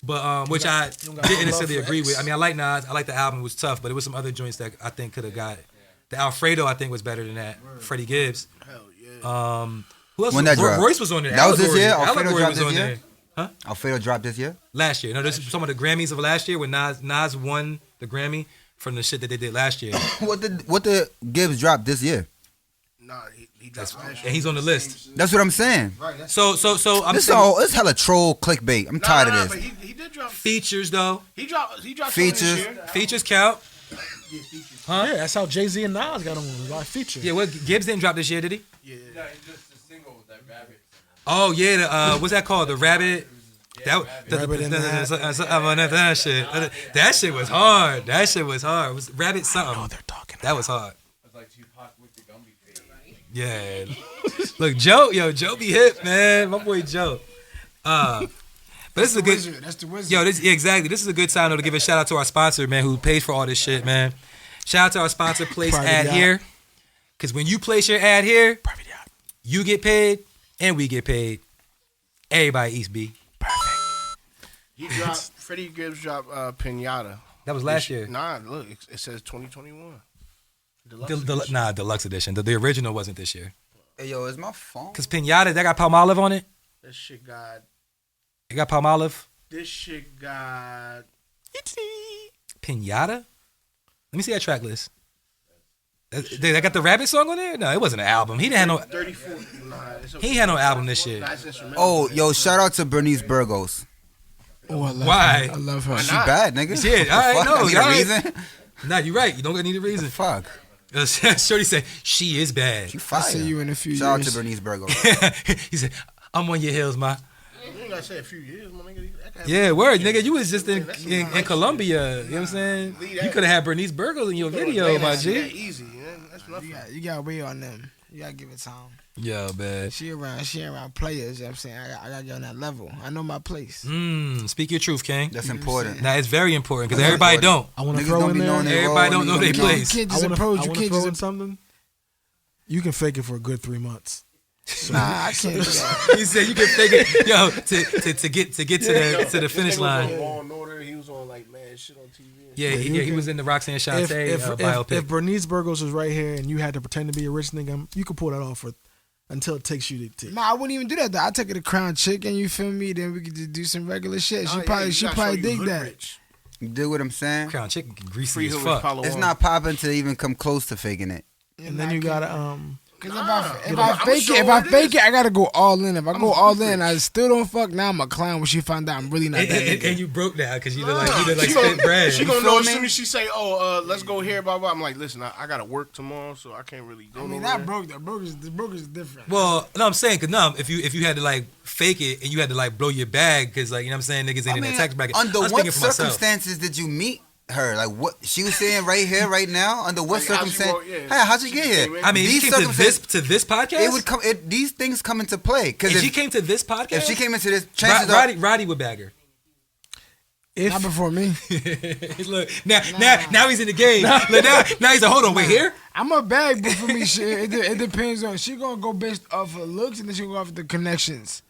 But which I didn't necessarily agree with. I mean, I like Nas. I like the album. It was tough, but it was some other joints that I think could have got it. The Alfredo I think was better than that. Freddie Gibbs. Hell yeah. Who else? When was, that dropped? Royce was on there. That was this Allegory- year? Alfredo Allegory dropped was this on year? there. Alfredo dropped this year. Last year. No, this is some of the Grammys of last year when Nas won the Grammy from the shit that they did last year. What the Gibbs dropped this year? Nah, he dropped last year. And he's on the list. That's what I'm saying. Right. That's So I'm This saying all it's hella troll clickbait. I'm tired of But this. he did drop. features though. He dropped. He dropped Features. something this year. Features count. Yeah, that's how Jay-Z and Nas got on by feature. Yeah, what Gibbs didn't drop this year, did he? Yeah. No, it's just a single with that rabbit. Oh yeah, the, what's that called? The Rabbit. Rabbit in the Hat. That shit. That shit was hard. That shit was hard. It was Rabbit Oh, something. they're talking. That was hard. It's like Tupac with the Gumby face. Yeah. Look, Joe be hip, man. My boy Joe. But this is a good. Wizard. That's the wizard. Yo, exactly. This is a good time though to give a shout out to our sponsor, man, who pays for all this shit, man. Shout out to our sponsor, Place Private Ad Yacht. Here. Cause when you place your ad here, Private yacht. you get paid and we get paid. Everybody East B. He dropped. Freddie Gibbs dropped Pinata. That was last year. Nah, look, it says 2021. Deluxe The, edition. nah, deluxe edition. The original wasn't this year. Hey yo, is my phone? Cause Pinata, that got Palmolive on it. This shit got. It got Palmolive. This shit got. Pinata. Let me see that track list. They got the Rabbit song on there? No, it wasn't an album. He didn't have no. 34. Nah, He had no album this year. Nah, it's instrumental. Oh, yo, shout out to Bernice Burgos. Oh, I love Why? her. I love her. She bad, nigga. Yeah, What the all right, fuck? no, I need all a right. reason. Nah, you're right. You don't need a reason. Fuck. Shorty said she is bad. She I'll fire. see you in a few Shout out years. to Bernice Burgos. He said, "I'm on your heels, ma." You ain't gotta say a few years, my nigga. That guy- Yeah, word, nigga. You was just in Colombia. You know what I'm saying? Leave You that. could have had Bernice Burgos in your video, That my ain't that G. easy, man. That's nothing. You got to wait on them. You got to give it time. Yo, man. She around players. You know what I'm saying? I got to get on that level. I know my place. Speak your truth, King. That's important. Now it's very important because everybody don't. I want to Niggas throw don't in be there. knowing their Everybody role, don't know niggas they don't be knowing- place. You can't I just want approach. to You can't throw in just. something. You can fake it for a good 3 months. Nah, I can't do that. He said you can figure, yo, to get to the finish This nigga was line. on Law and Order. He was on like mad shit on TV. Yeah, he was in the Roxanne Shante biopic. If Bernice Burgos was right here and you had to pretend to be a rich nigga, you could pull that off until it takes you to. Nah, I wouldn't even do that though. I take her to Crown Chicken. You feel me? Then we could just do some regular shit. She probably dig that. You dig what I'm saying? Crown Chicken greasy Free as Hill fuck. Palo It's Alto. not popping to even come close to faking it. And then you gotta Because if I'ma I show fake it, I gotta go all in. If I go all in, I still don't fuck. Now I'm a clown when she find out I'm really not that nigga. And you broke now because you did like She spent bread. She You gonna feel know as me? soon as she say, "Oh, let's go here." Blah blah. I'm like, listen, I gotta work tomorrow, so I can't really go. I mean, nowhere. that broke. The broke is different. Well, no, I'm saying, cause no, if you had to like fake it and you had to like blow your bag because like you know what I'm saying niggas ain't in that tax bracket. Under I was what thinking for myself. circumstances did you meet her? Like what she was saying right here, right now. Under what Like, how'd she circumstance? walk- yeah. Hey, how'd you get here? I mean, if These she came circumstances- to this podcast. It would come. These things come into play because if she came to this podcast, if she came into this, chances are Roddy would bag her. Not before me. Look, now he's in the game. Look, now he's like, hold on, wait here. I'm a bag, but for me, shit, it depends on. She gonna go based off of looks, and then she gonna go off of the connections.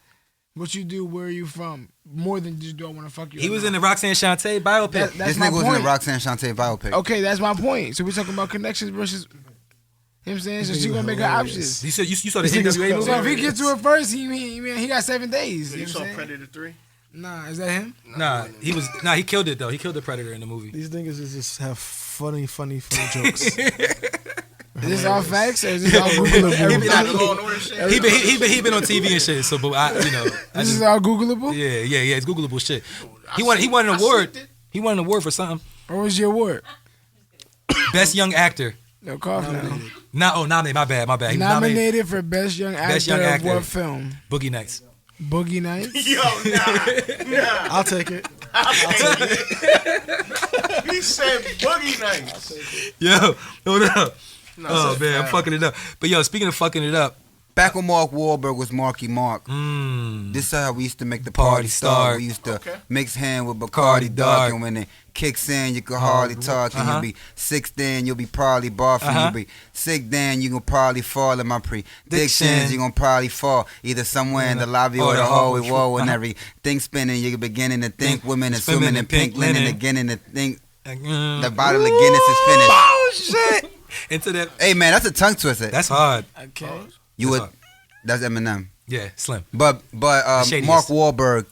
What you do, where are you from? More than just do I want to fuck you. He was in the Roxanne Shante biopic. That's this my nigga was in point. the Roxanne Shante biopic. Okay, that's my point. So we're talking about connections versus. You know what I'm saying? So she gonna make her options. You saw the This nigga's NWA movie? So if he gets to it first, he got 7 days. So You you know saw what I'm saying? Predator 3? Nah, is that him? He killed it though. He killed the Predator in the movie. These niggas just have funny jokes. Is this all facts or is this all Googleable? Not Law and Order shit? He been on TV and shit. So, but This is all Googleable? yeah, it's Googleable shit. He won an award. He won an award for something. What was your award? Best Young Actor. No, cough now. Nominated. My bad. He was Nominated for Best Young Actor Best Young of Actor. what film? Boogie Nights. Boogie Nights? Yo, nah. I'll take it. He said Boogie Nights. Yo, hold up. No, Oh that's man, I'm foul. fucking it up. But yo, speaking of fucking it up, Back when Mark Wahlberg was Marky Mark. This is how we used to make the party start. We used to mix hand with Bacardi Dark, and when it kicks in, you can hardly talk. And you'll be sick then, you'll be probably barfing. You'll be sick then, you gonna probably fall in my predictions. You gonna probably fall either somewhere in the lobby or the hallway wall. And everything spinning, you're beginning to think women and swimming in pink linen, beginning to think the bottle of Guinness is finished. Oh shit! Into that. Hey man, that's a tongue twister. That's hard. Okay. You would. hard. That's Eminem. Yeah, Slim. But shadiest. Mark Wahlberg,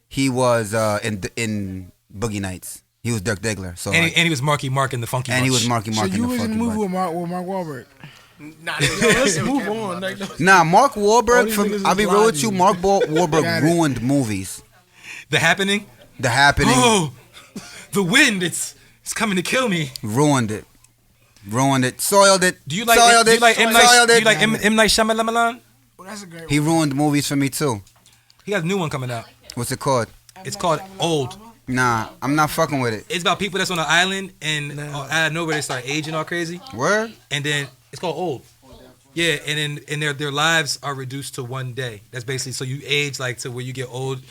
he was in Boogie Nights. He was Dirk Diggler. So And he was Marky Mark in the Funky and he Bunch. was Marky So Mark in you the was in the fucking movie bunch. with Mark Wahlberg. Nah, Let's move on. Like, no. Nah, Mark All Wahlberg. these From niggas I'll is be real with you. lying. Mark Got Wahlberg it. ruined movies. The Happening. The Happening Oh, the wind. It's coming to kill me. ruined it. Ruined it. Soiled it. Do you like Soiled do you it. like M Night? Soiled Do it. you like M Night Shyamalan? Well, that's a great He one. ruined movies for me too. He got a new one coming out. What's it called? It's called Old. Nah, I'm not fucking with it. It's about people that's on an island and out of nowhere they start aging all crazy, Word? and then it's called Old. Yeah, and then their lives are reduced to one day. That's basically so you age like to where you get old.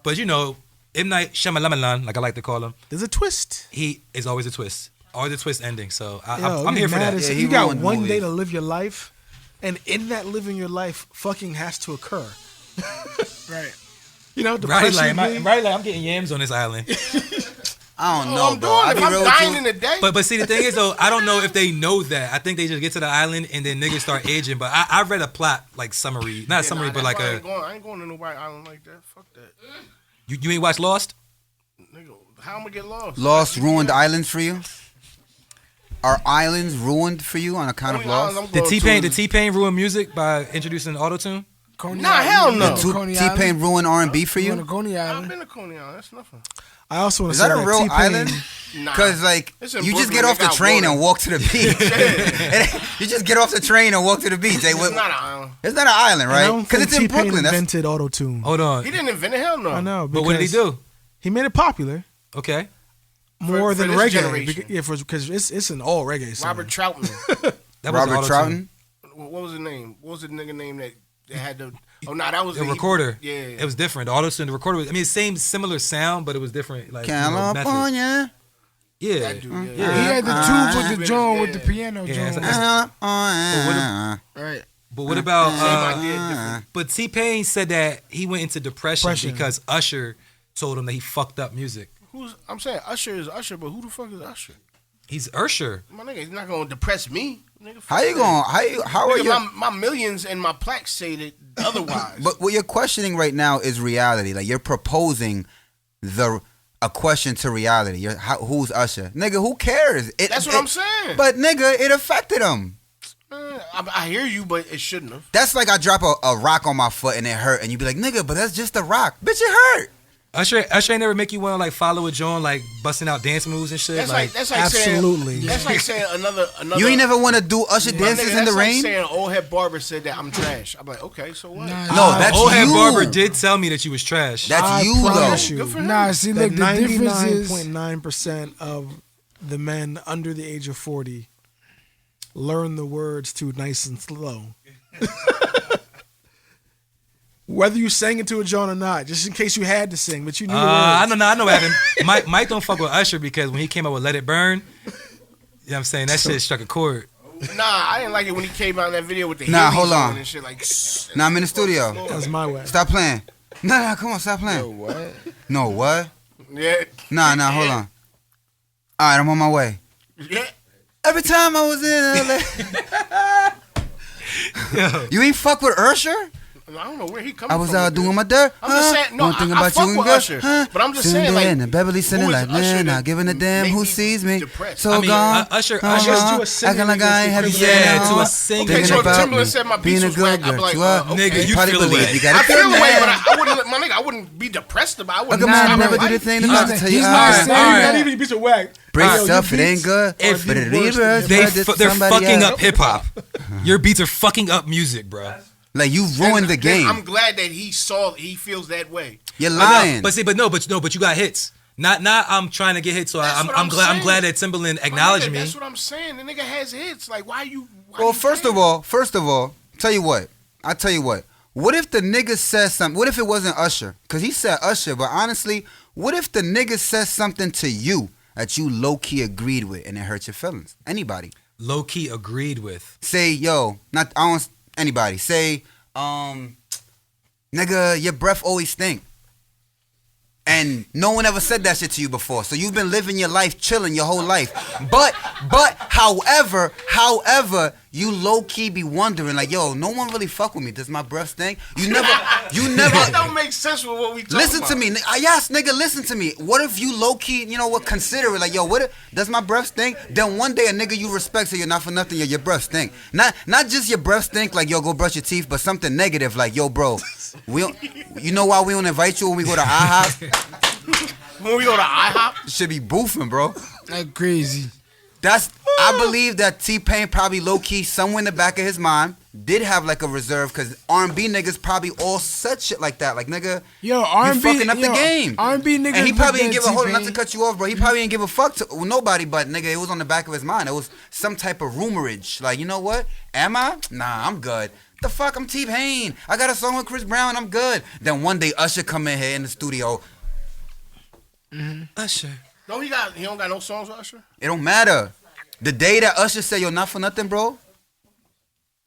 But you know, M Night Shyamalan, like I like to call him, There's a twist. he is always a twist, always a twist ending. So Yo, I'm you here for mad that. as Yeah, shit. he You got ruined one movies. day to live your life, and in that living your life, fucking has to occur. Right. You know, Right, depression. like I'm getting yams on this island. I don't Oh, know, I'm bro. doing I'll it. be If I'm real with dying you. in the day. But see the thing is though, I don't know if they know that. I think they just get to the island and then niggas start aging. But I read a plot like summary, not a summary, Nah, but like that's why a I ain't going to no white island like that. Fuck that. you ain't watched Lost? Nigga, how am I get lost? Lost ruined islands for you? Are islands ruined for you on account of Only island Lost? I'm Did going T-Pain to did T-Pain ruin music by introducing auto-tune? Coney Nah, Island. hell You no. been to Coney Island? T-Pain ruined R&B for You been you? to Coney I've Island? been to Coney Island. That's nothing. I also want Is to say that a real T-Pain, island? Nah. Because, like, It's in you just Brooklyn, get off they the got train water. and walk to the beach. You just get off the train and walk to the beach. Hey, It's not an island. it's not an island, and I right? don't Because think it's in T-Pain Brooklyn. That's, invented auto-tune. Hold on. He didn't invent it. Hell no. I know, But what did he because do? He made it popular Okay. more for than this reggae. generation. Yeah, because it's an all reggae song. Robert Troutman. That was Robert auto-tune. Troughton? What was his name? What was the nigga name that they had the? Oh, nah, that was The recorder. Yeah. It was different. The auto-tune, the recorder was, I mean, same similar sound, but it was different. Like, method. California. Yeah. That dude, He had the tube with the joint with the piano Yeah, joint. it's- California. Right. But what about, Same idea, different. but T-Pain said that he went into depression Depression. because Usher told him that he fucked up music. I'm saying Usher is Usher, but who the fuck is Usher? He's Usher. My nigga, he's not gonna depress me. Nigga, How you going? How are Nigga, you? my millions and my plaques say that otherwise. But what you're questioning right now is reality. Like you're proposing a question to reality. Who's Usher? Nigga, who cares? That's what I'm saying. But nigga, it affected him. I hear you, but it shouldn't have. That's like I drop a rock on my foot and it hurt, and you be like, nigga, but that's just a rock. Bitch, it hurt. Usher ain't never make you want to like follow a joint, like busting out dance moves and shit. That's like like absolutely. saying that's like saying another. You ain't never want to do Usher My dances nigga, in the that's rain? Like saying old head barber said that I'm trash. I'm like, okay, so what? Nah, No, that's Old head you. barber did tell me that you was trash. That's I you promise though. you. Good for him. Nah, see, That look, the difference is 99.9% of the men under the age of 40 learn the words to Nice and Slow. Whether you sang it to a John or not, just in case you had to sing, but you knew the words. I know what happened. Mike don't fuck with Usher because when he came out with Let It Burn, you know what I'm saying, that shit struck a chord. Nah, I didn't like it when he came out in that video with the Nah, Heelys hold on. and shit like. Nah, I'm in the studio. That was my way. Stop playing. Nah, come on, stop playing. what? No, what? Yeah, Nah, hold on. All right, I'm on my way. yeah. Every time I was in LA. You ain't fuck with Usher? I don't know where he coming I from. was with out this. doing my dirt. I'm just saying, no, One thing I about fuck you and with girl, Usher, but I'm just sitting saying, there like, in the Beverly sitting who is like, Usher man, that not giving a damn make who me sees me. depressed? So I mean, gone. Usher just do a Acting singing like I ain't have you nigga. saying Yeah, no. to a sing. Okay, Thinking so if about Timberland me, said my being beats a was good whack, I'd girl. be like, You are? Nigga, okay. you Probably feel believe away. you got I a feel good the way, but man. I wouldn't, my nigga, I wouldn't be depressed about it. I A wouldn't good man stop never my do the life. thing. He's I'm about to not- tell you. he's all not right. saying Not even beats are whack. Break Yo, stuff, your it ain't beats good. are But the it worst reverse. in They're hip-hop. fucking up hip hop. Your beats are fucking up music, bro. Like you ruined the game. I'm glad that he feels that way. You're I know, lying. but you got hits. Not I'm trying to get hits, so That's what I'm glad saying. that Timberland My acknowledged nigga, me. That's what I'm saying. The nigga has hits. Like, why you? Why Well, you first care? of all, tell you what. I tell you what. What if the nigga says something? What if it wasn't Usher? Because he said Usher, but honestly, what if the nigga says something to you that you low-key agreed with and it hurt your feelings? Anybody. Low key agreed with. Say, yo, not I don't anybody. Say, nigga, your breath always stink. And no one ever said that shit to you before. So you've been living your life chilling your whole life. But however, you low key be wondering like, yo, no one really fuck with me. Does my breath stink? You never That don't make sense with what we talking listen about. to me. Yes, nigga, listen to me. What if you low key, you know what, consider it like, yo, what if, does my breath stink? Then one day a nigga you respect say you're not for nothing, yo, your breath stink. Not just your breath stink like, yo, go brush your teeth, but something negative like, yo, bro, you know why we don't invite you when we go to IHOP? When we go to IHOP, Should be boofing, bro. Like crazy. I believe that T-Pain probably low-key somewhere in the back of his mind did have like a reserve because R&B niggas probably all said shit like that. Like, nigga, Yo, you R&B, fucking up the game. R&B niggas. And he probably didn't looked give at a hold not to T-Pain. cut you off, bro. He probably didn't give a fuck to nobody, but nigga, it was on the back of his mind. It was some type of rumorage. Like, you know what? Am I? Nah, I'm good. The fuck, I'm T-Pain. I got a song with Chris Brown. I'm good. Then one day Usher come in here in the studio. Usher. no, he don't got no songs with Usher. It don't matter. The day that Usher said, yo, not for nothing, bro.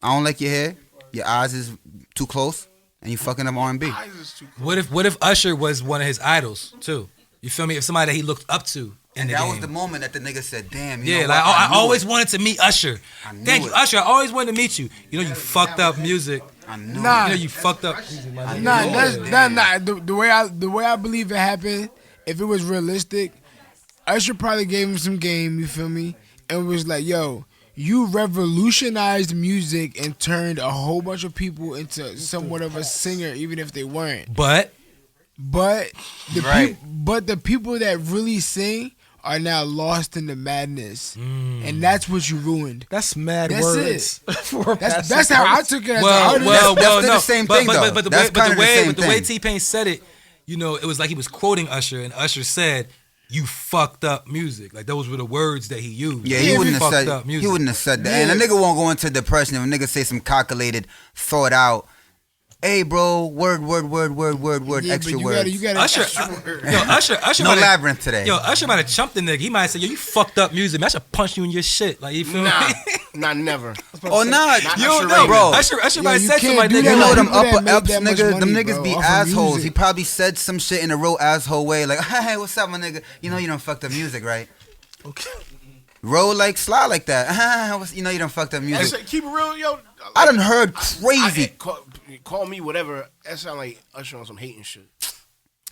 I don't like your hair. Your eyes is too close. And you fucking up R&B. Eyes is too What if Usher was one of his idols too? You feel me? If somebody that he looked up to in And the that game. was the moment that the nigga said, damn, you Yeah, know like what? I knew always it. wanted to meet Usher. I knew Thank you, it. Usher. I always wanted to meet you. You know you fucked up music. I knew Nah. You know it. you fucked up. Nah, the way I believe it happened. If it was realistic, Usher probably gave him some game. You feel me? And was like, yo, you revolutionized music and turned a whole bunch of people into somewhat of a singer, even if they weren't. But But Right. the people that really sing are now lost in the madness, and that's what you ruined. That's mad That's words. For a That's past how I artist. took it as well, an artist. well, That's well, still no. the same thing, though. But the That's way, kinda the same the way thing. T-Pain said it, you know, it was like he was quoting Usher, and Usher said, "You fucked up music." Like those were the words that he used. Yeah, Like, he you wouldn't have fucked said. up He music. wouldn't have said that. And a nigga won't go into depression if a nigga say some calculated, thought out. Hey, bro, word, Yeah, extra but you words. gotta Usher, Usher No might have, labyrinth today. yo, Usher might have chumped the nigga. He might have said, "Yo, you fucked up music. Man, I should punch you in your shit." Like you feel Nah, me? not never. Oh, nah, Not you Usher know, Raymond. bro. Usher might have you said can't something like do that. that You with know them people that upper make ups that much niggas, them money, niggas bro, be off of assholes. music. He probably said some shit in a real asshole way, like, hey, what's up, my nigga? You know you done fucked up music, right? Okay. Roll like, slide like that. You know you done fucked up That's music. it, keep it real, yo. I done heard crazy. Call me whatever. That sound like Usher on some hating shit.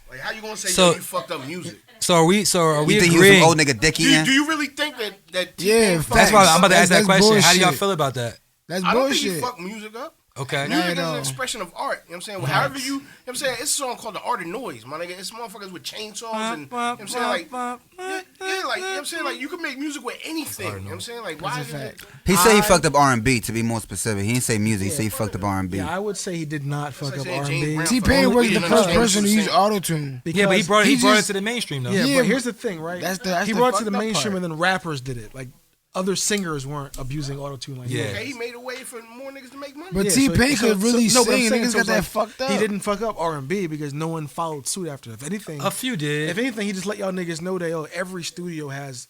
Like, how you gonna say So- yo, you fucked up music? So are we You agreeing? think he was some old nigga dick Do eating? you really think that Yeah, T-Pain That's why I'm about to That's ask that question. How do y'all bullshit. feel about that? That's I don't think he bullshit. fucked music up. Okay. Not Music at is all. an expression of art. You know what I'm saying? However you know what I'm saying? It's a song called The Art of Noise, my nigga. It's motherfuckers with chainsaws and, you know what I'm saying? Like, yeah, like, you know what I'm saying? Like, you can make music with anything. You know what I'm saying? Like, why is it? He said he fucked up R&B, to be more specific. He didn't say music. He said he fucked up R&B. Yeah, I would say he did not fuck like up saying R&B. James Brown T-Pain was the Only first because- person to use auto-tune. Yeah, but he brought he it just- to the mainstream though. Yeah, Yeah, but here's the thing, right? that's he the brought it to the fucked up mainstream, part. and then rappers did it. Like other singers weren't abusing autotune like Yeah. that. Okay, he made a way for more niggas to make money. But Yeah, T-Pain could really no, but I'm sing, saying, niggas so got it's that like, fucked up. He didn't fuck up R&B because no one followed suit after. If anything, A few did. if anything, he just let y'all niggas know that every studio has.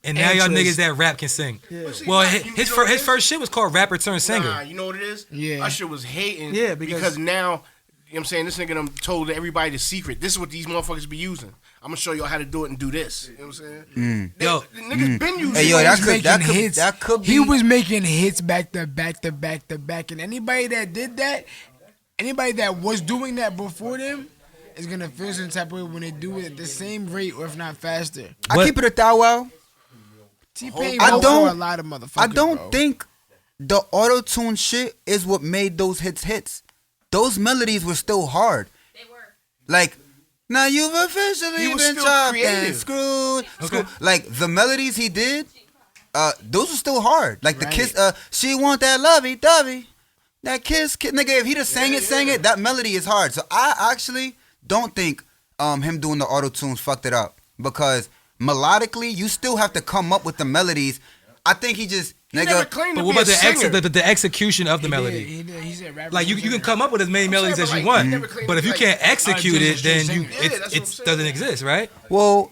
And now y'all interest. niggas that rap can sing. Yeah. see, Well, nah, his, you his, know fir- what his it first shit was called Rapper Turned Singer. Nah, you know what it is? Yeah. Usher was hating. Yeah, because now, you know what I'm saying, this nigga done told everybody the secret. This is what these motherfuckers be using. I'm gonna show y'all how to do it and do this. You know what I'm saying? Yo. The niggas been using Hey, yo, it. that He was could- that making could- hits. that could He be- was making hits back to back to back to back, and anybody that did that, anybody that was doing that before them, is gonna feel some type of way when they do it at the same rate or if not faster. I What- keep it a thou wow. T-Pain I wrote don't- for a lot of motherfuckers. I don't bro. think the auto-tune shit is what made those hits. Those melodies were still hard. They were. Like, now you've officially He was been still chopped and creative. screwed. Okay. Like, the melodies he did, those were still hard. Like, the Right. kiss, she want that lovey-dovey. That kiss, nigga, if he'd have sang it, that melody is hard. So I actually don't think him doing the auto-tunes fucked it up. Because melodically, you still have to come up with the melodies. I think he just, He never nigga, claimed But to what be a about singer. the execution of the melody? He did. He said rapper Like you can come up with as many melodies but as you like, want, he never claimed but to if be you like- can't execute it, then you Yeah, that's what I'm it saying. doesn't exist, right? well,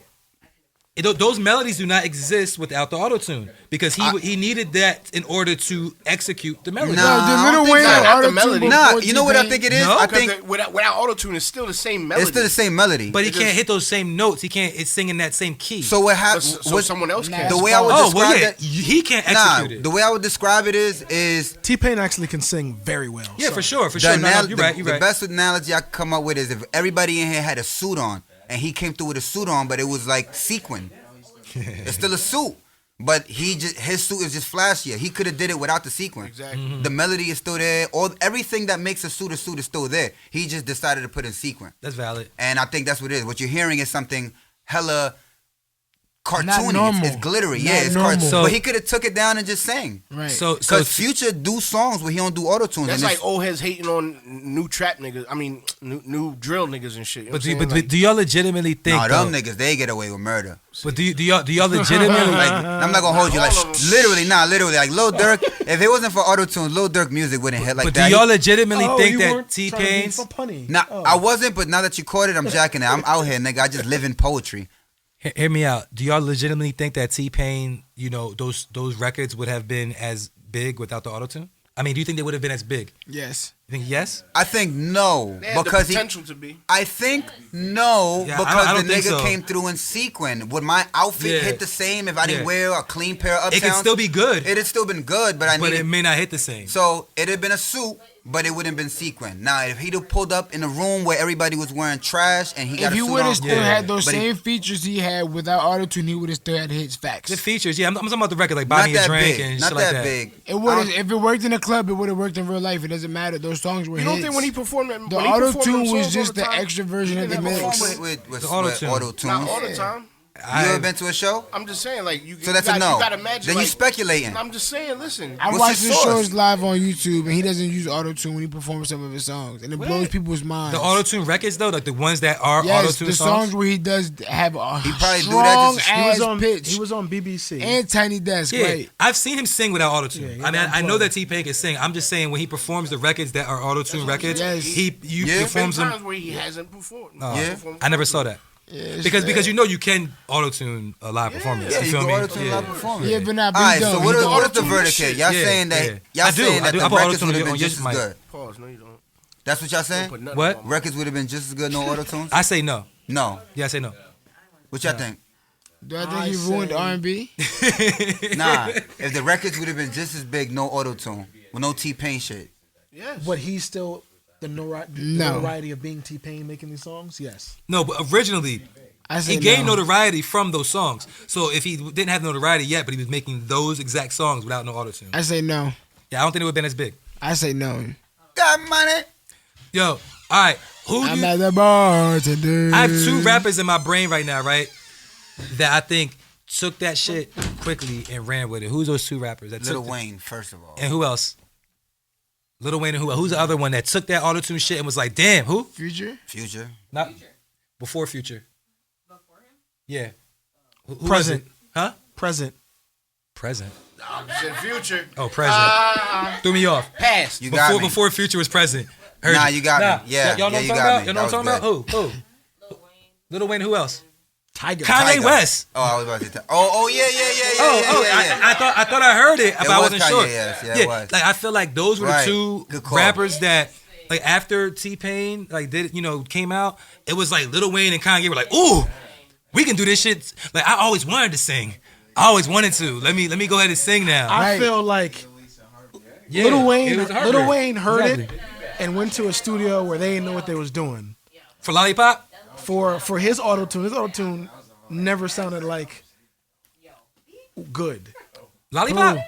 Those melodies do not exist without the auto tune because he needed that in order to execute the melody. Nah. No, I the don't Little think Wayne so. had Not the auto-tune melody. nah, before you know what I T-Pain. think it is? No? I Because think without auto-tune, it's still the same melody. it's still the same melody. But he can't hit those same notes. He can't. It's singing that same key. So what But happens? so someone else can. The way I would oh describe well, yeah, that, he can't nah, execute it. the way I would describe it is T-Pain actually can sing very well. Yeah, so. for sure, for the, sure. No, anal- you're the, right. You're the right. best analogy I could come up with is if everybody in here had a suit on and he came through with a suit on, but it was like sequin. It's still a suit, but his suit is just flashier. He could have did it without the sequin. Exactly. The melody is still there. Everything that makes a suit is still there. He just decided to put in sequin, That's valid. and I think that's what it is. What you're hearing is something hella cartoony. normal. It's glittery. Not Yeah, it's normal. cartoon. So- but he could have took it down and just sang. Right. So Because Future do songs where he don't do auto tunes. That's like old heads hating on new trap niggas. I mean, new drill niggas and shit. You know but what I'm do, saying? do y'all legitimately think? nah, them though- niggas they get away with murder. But do y'all legitimately Like I'm not gonna hold you. Like All of 'em. literally, like Lil Durk. If it wasn't for auto tunes, Lil Durk music wouldn't hit like but that. do y'all legitimately Oh, think you that weren't T trying to be Pain's? for punny. Nah, Oh. I wasn't, but now that you caught it, I'm jacking it. I'm out here, nigga. I just live in poetry. Hear me out. Do y'all legitimately think that T Pain, those records would have been as big without the autotune? I mean, do you think they would have been as big? Yes. You think yes? I think no, They had because the potential to be. I think no, Yeah, I because don't the think nigga so. came through in sequin. Would my outfit Yeah. hit the same if I didn't Yeah. wear a clean pair of Uptowns? It could still be good, It had still been good, but I but needed. it may not hit the same. So it'd have been a suit, but it wouldn't have been sequin. Now, if he'd have pulled up in a room where everybody was wearing trash and he got If a he suit would on, have still Yeah. had those But he- same features he had without autotune, he would have still had hits. Facts. The features, yeah, I'm talking about the record, like not Buying a that Drink big, and not shit that like that. big. It would have if it worked in a club. It would have worked in real life. It doesn't matter. Those songs were You don't hits. think when he performed that, The when he performed auto-tune them was songs just all the the time, extra version he of the didn't have a mix. problem With The auto-tune. auto-tunes. Not all the time. You ever been to a show? I'm just saying, like you. So that's you a got, no. You gotta imagine. Then like, you speculating. I'm just saying. Listen. I What's watched your his source? shows live on YouTube, and he doesn't use autotune when he performs some of his songs, and it blows people's minds. The autotune records though, like the ones that are yes, autotune the songs. songs where he does have a He probably do strong that just- He ass was on pitch He was on BBC. and tiny desk. Yeah, Right? I've seen him sing without autotune. Yeah, he I mean, was I know on that T Pain can sing. I'm just saying when he performs the records that are autotune records, Yes. he Yeah. There's been performs them. times where he hasn't performed. Yeah. I never saw that Yeah, because you can autotune a live performance. Yeah, you you feel can me? auto-tune live performance. Yeah, but not All right, big so though. what He is don't. the verdict here? Y'all Yeah, saying that yeah. y'all I do, saying I that do. the I put records auto-tune would have on been your just as mic. good. Pause. No, you don't. That's what y'all Put saying? nothing What? on. Records would have been just as good, no auto tunes. I say no. No. Yeah, I say no. What y'all think? Do I think I he ruined say- R&B? Nah. If the records would have been just as big, no auto tune, with no T Pain shit. Yes. But he's still the notoriety No. of being T-Pain making these songs. Yes. No, but originally I say he gained no. notoriety from those songs. So if he didn't have notoriety yet, but he was making those exact songs without no autotune. I say no. Yeah, I don't think it would have been as big. I say no. Got money. Yo, all right. Who do I'm you, at the bar today. I have two rappers in my brain right now, right? That I think took that shit quickly and ran with it. Who's those two rappers? That Lil took Wayne, first of all. and who else? Lil Wayne and who? Who's the other one that took that auto-tune shit and was like, damn, who? Future. Future. Not before Future. Before him? Yeah. Who was Present. it? Huh? Present. Present. Said Future. Oh, present. Threw me off. Past. You got me. Before Future was present. Heard Nah, you got me. Yeah, Y'all know yeah, what you I'm talking got about? me. Y'all know what I'm That talking was about? Who? Lil Wayne. Lil Wayne, who else? Tiger. Kanye Tiger. West. Oh, I was about to say. Oh, yeah. I thought I heard it, but I was wasn't Kanye, sure. yes. Yeah, it was. Like I feel like those were Right. the two Good call. rappers that, like after T-Pain, like came out, it was like Lil Wayne and Kanye were like, ooh, we can do this shit. Like I always wanted to sing. I always wanted to. Let me go ahead and sing now. I feel like Yeah, Little it Wayne. was Little heartbreak. Wayne heard Exactly. it and went to a studio where they didn't know what they was doing. For Lollipop. For his auto tune, never sounded like good. Lollipop. Who?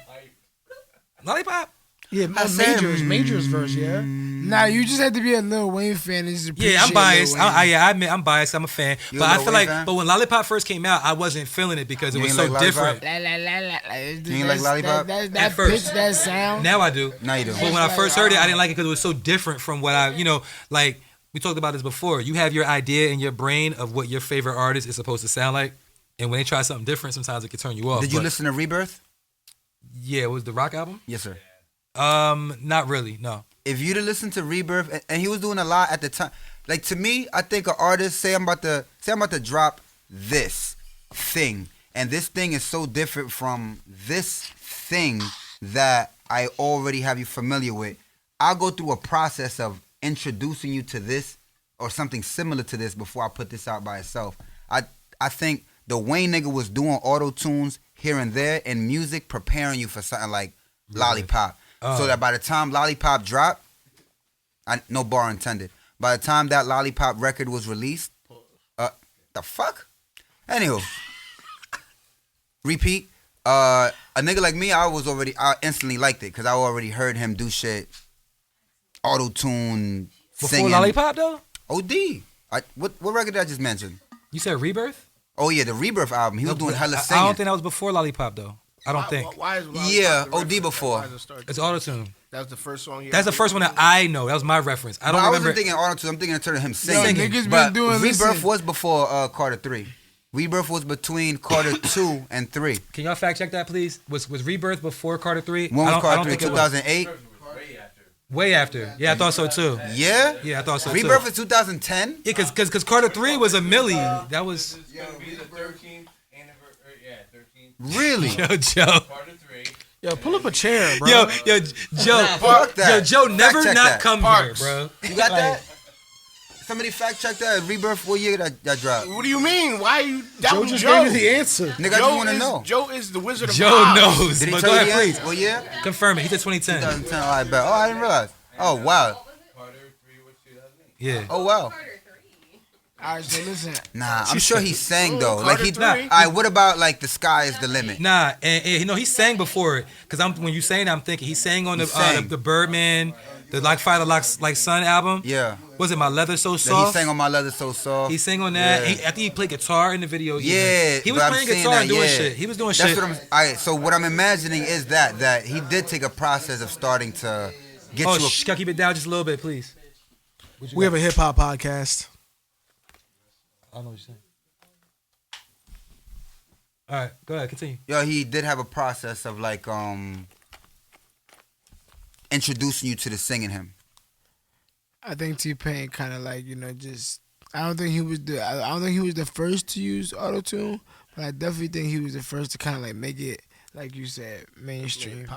Lollipop. Yeah, said, Major's verse. Yeah. Nah, you just had to be a Lil Wayne fan. And just Yeah, I'm appreciate biased. Lil Wayne. I admit I'm biased. I'm a fan, You but a I Lil feel Wayne like, fan? but when Lollipop first came out, I wasn't feeling it because it You was ain't so like Lollipop? different. You ain't like Lollipop? That At first. pitch, that sound. Now I do. Now you do. But when I first heard it, I didn't like it because it was so different from what like we talked about this before. You have your idea in your brain of what your favorite artist is supposed to sound like, and when they try something different, sometimes it can turn you off. Did you But, listen to Rebirth? Yeah, it was the rock album. Yes, sir. Not really. No. If you'd have listened to Rebirth, and he was doing a lot at the time. Like to me, I think an artist say I'm about to drop this thing, and this thing is so different from this thing that I already have you familiar with. I'll go through a process of introducing you to this or something similar to this before I put this out by itself. I think the Wayne nigga was doing auto tunes here and there in music, preparing you for something like Lollipop. So that by the time Lollipop dropped, no bar intended. By the time that Lollipop record was released, the fuck? Anywho, repeat. A nigga like me, I instantly liked it because I already heard him do shit, auto tune, Before singing. Lollipop though. OD. What record did I just mention? You said Rebirth. Oh yeah, the Rebirth album. He was doing hella I singing. don't think that was before Lollipop though. I don't think. Why is Lollipop Yeah, the OD reference? before. Why is it start- It's autotune. That was the first song. He That's the ever first one did? that I know. That was my reference. I don't I remember. wasn't thinking auto tune. I'm thinking in terms of him singing. niggas been but doing- Rebirth listen. was before Carter 3. Rebirth was between Carter 2 and 3. Can y'all fact check that, please? Was Rebirth before Carter 3? When was Carter 3? think it was. 2008? Way after. Yeah, I thought so too. Yeah? Yeah, I thought so too. Rebirth is 2010? Yeah, because Carter 3 was a milli. That was It's gonna be the 13th anniversary. Yeah, 13th. Really? Yo Joe. Part of 3. Yo, pull up a chair, bro. Yo Joe. Fuck that. Yo Joe, Fact never check not that. come Parks. here, bro. You got that? Somebody fact check that. Rebirth, what year that dropped? What do you mean? Why you? That Joe was just Joe. gave you the answer. Nigga, I just want to know. Joe is the Wizard of Joe Oz. knows. Did he But tell go you ahead, the please. year? What year? Confirm it. He said 2010. 2010. Oh, I bet. Oh, I didn't realize. Oh, wow. Carter 3 was 2008. Yeah. Oh, wow. Carter 3. All right, so listen. Nah, I'm sure he sang, though. Like, he... Carter All 3. right, what about, like, The Sky is the Limit? Nah, and you know he sang before it. Cause when you saying that, I'm thinking he sang on He sang. the Birdman, the Like Fighter Like Sun album. Yeah. Was it My Leather So That Soft? he sang on My Leather So Soft. He sang on that. Yeah. I think he played guitar in the video. even. Yeah, He was but I'm playing saying guitar and that, doing yeah. shit. He was doing That's shit. what I'm. All right, so what I'm imagining is that he did take a process of starting to get Oh, you. can I keep it down just a little bit, please? We have a hip hop podcast. I don't know what you're saying. All right, go ahead, continue. Yo, he did have a process of like introducing you to the singing him. I think T-Pain kind of like just. I don't think he was the first to use auto tune, but I definitely think he was the first to kind of like make it, like you said, mainstream.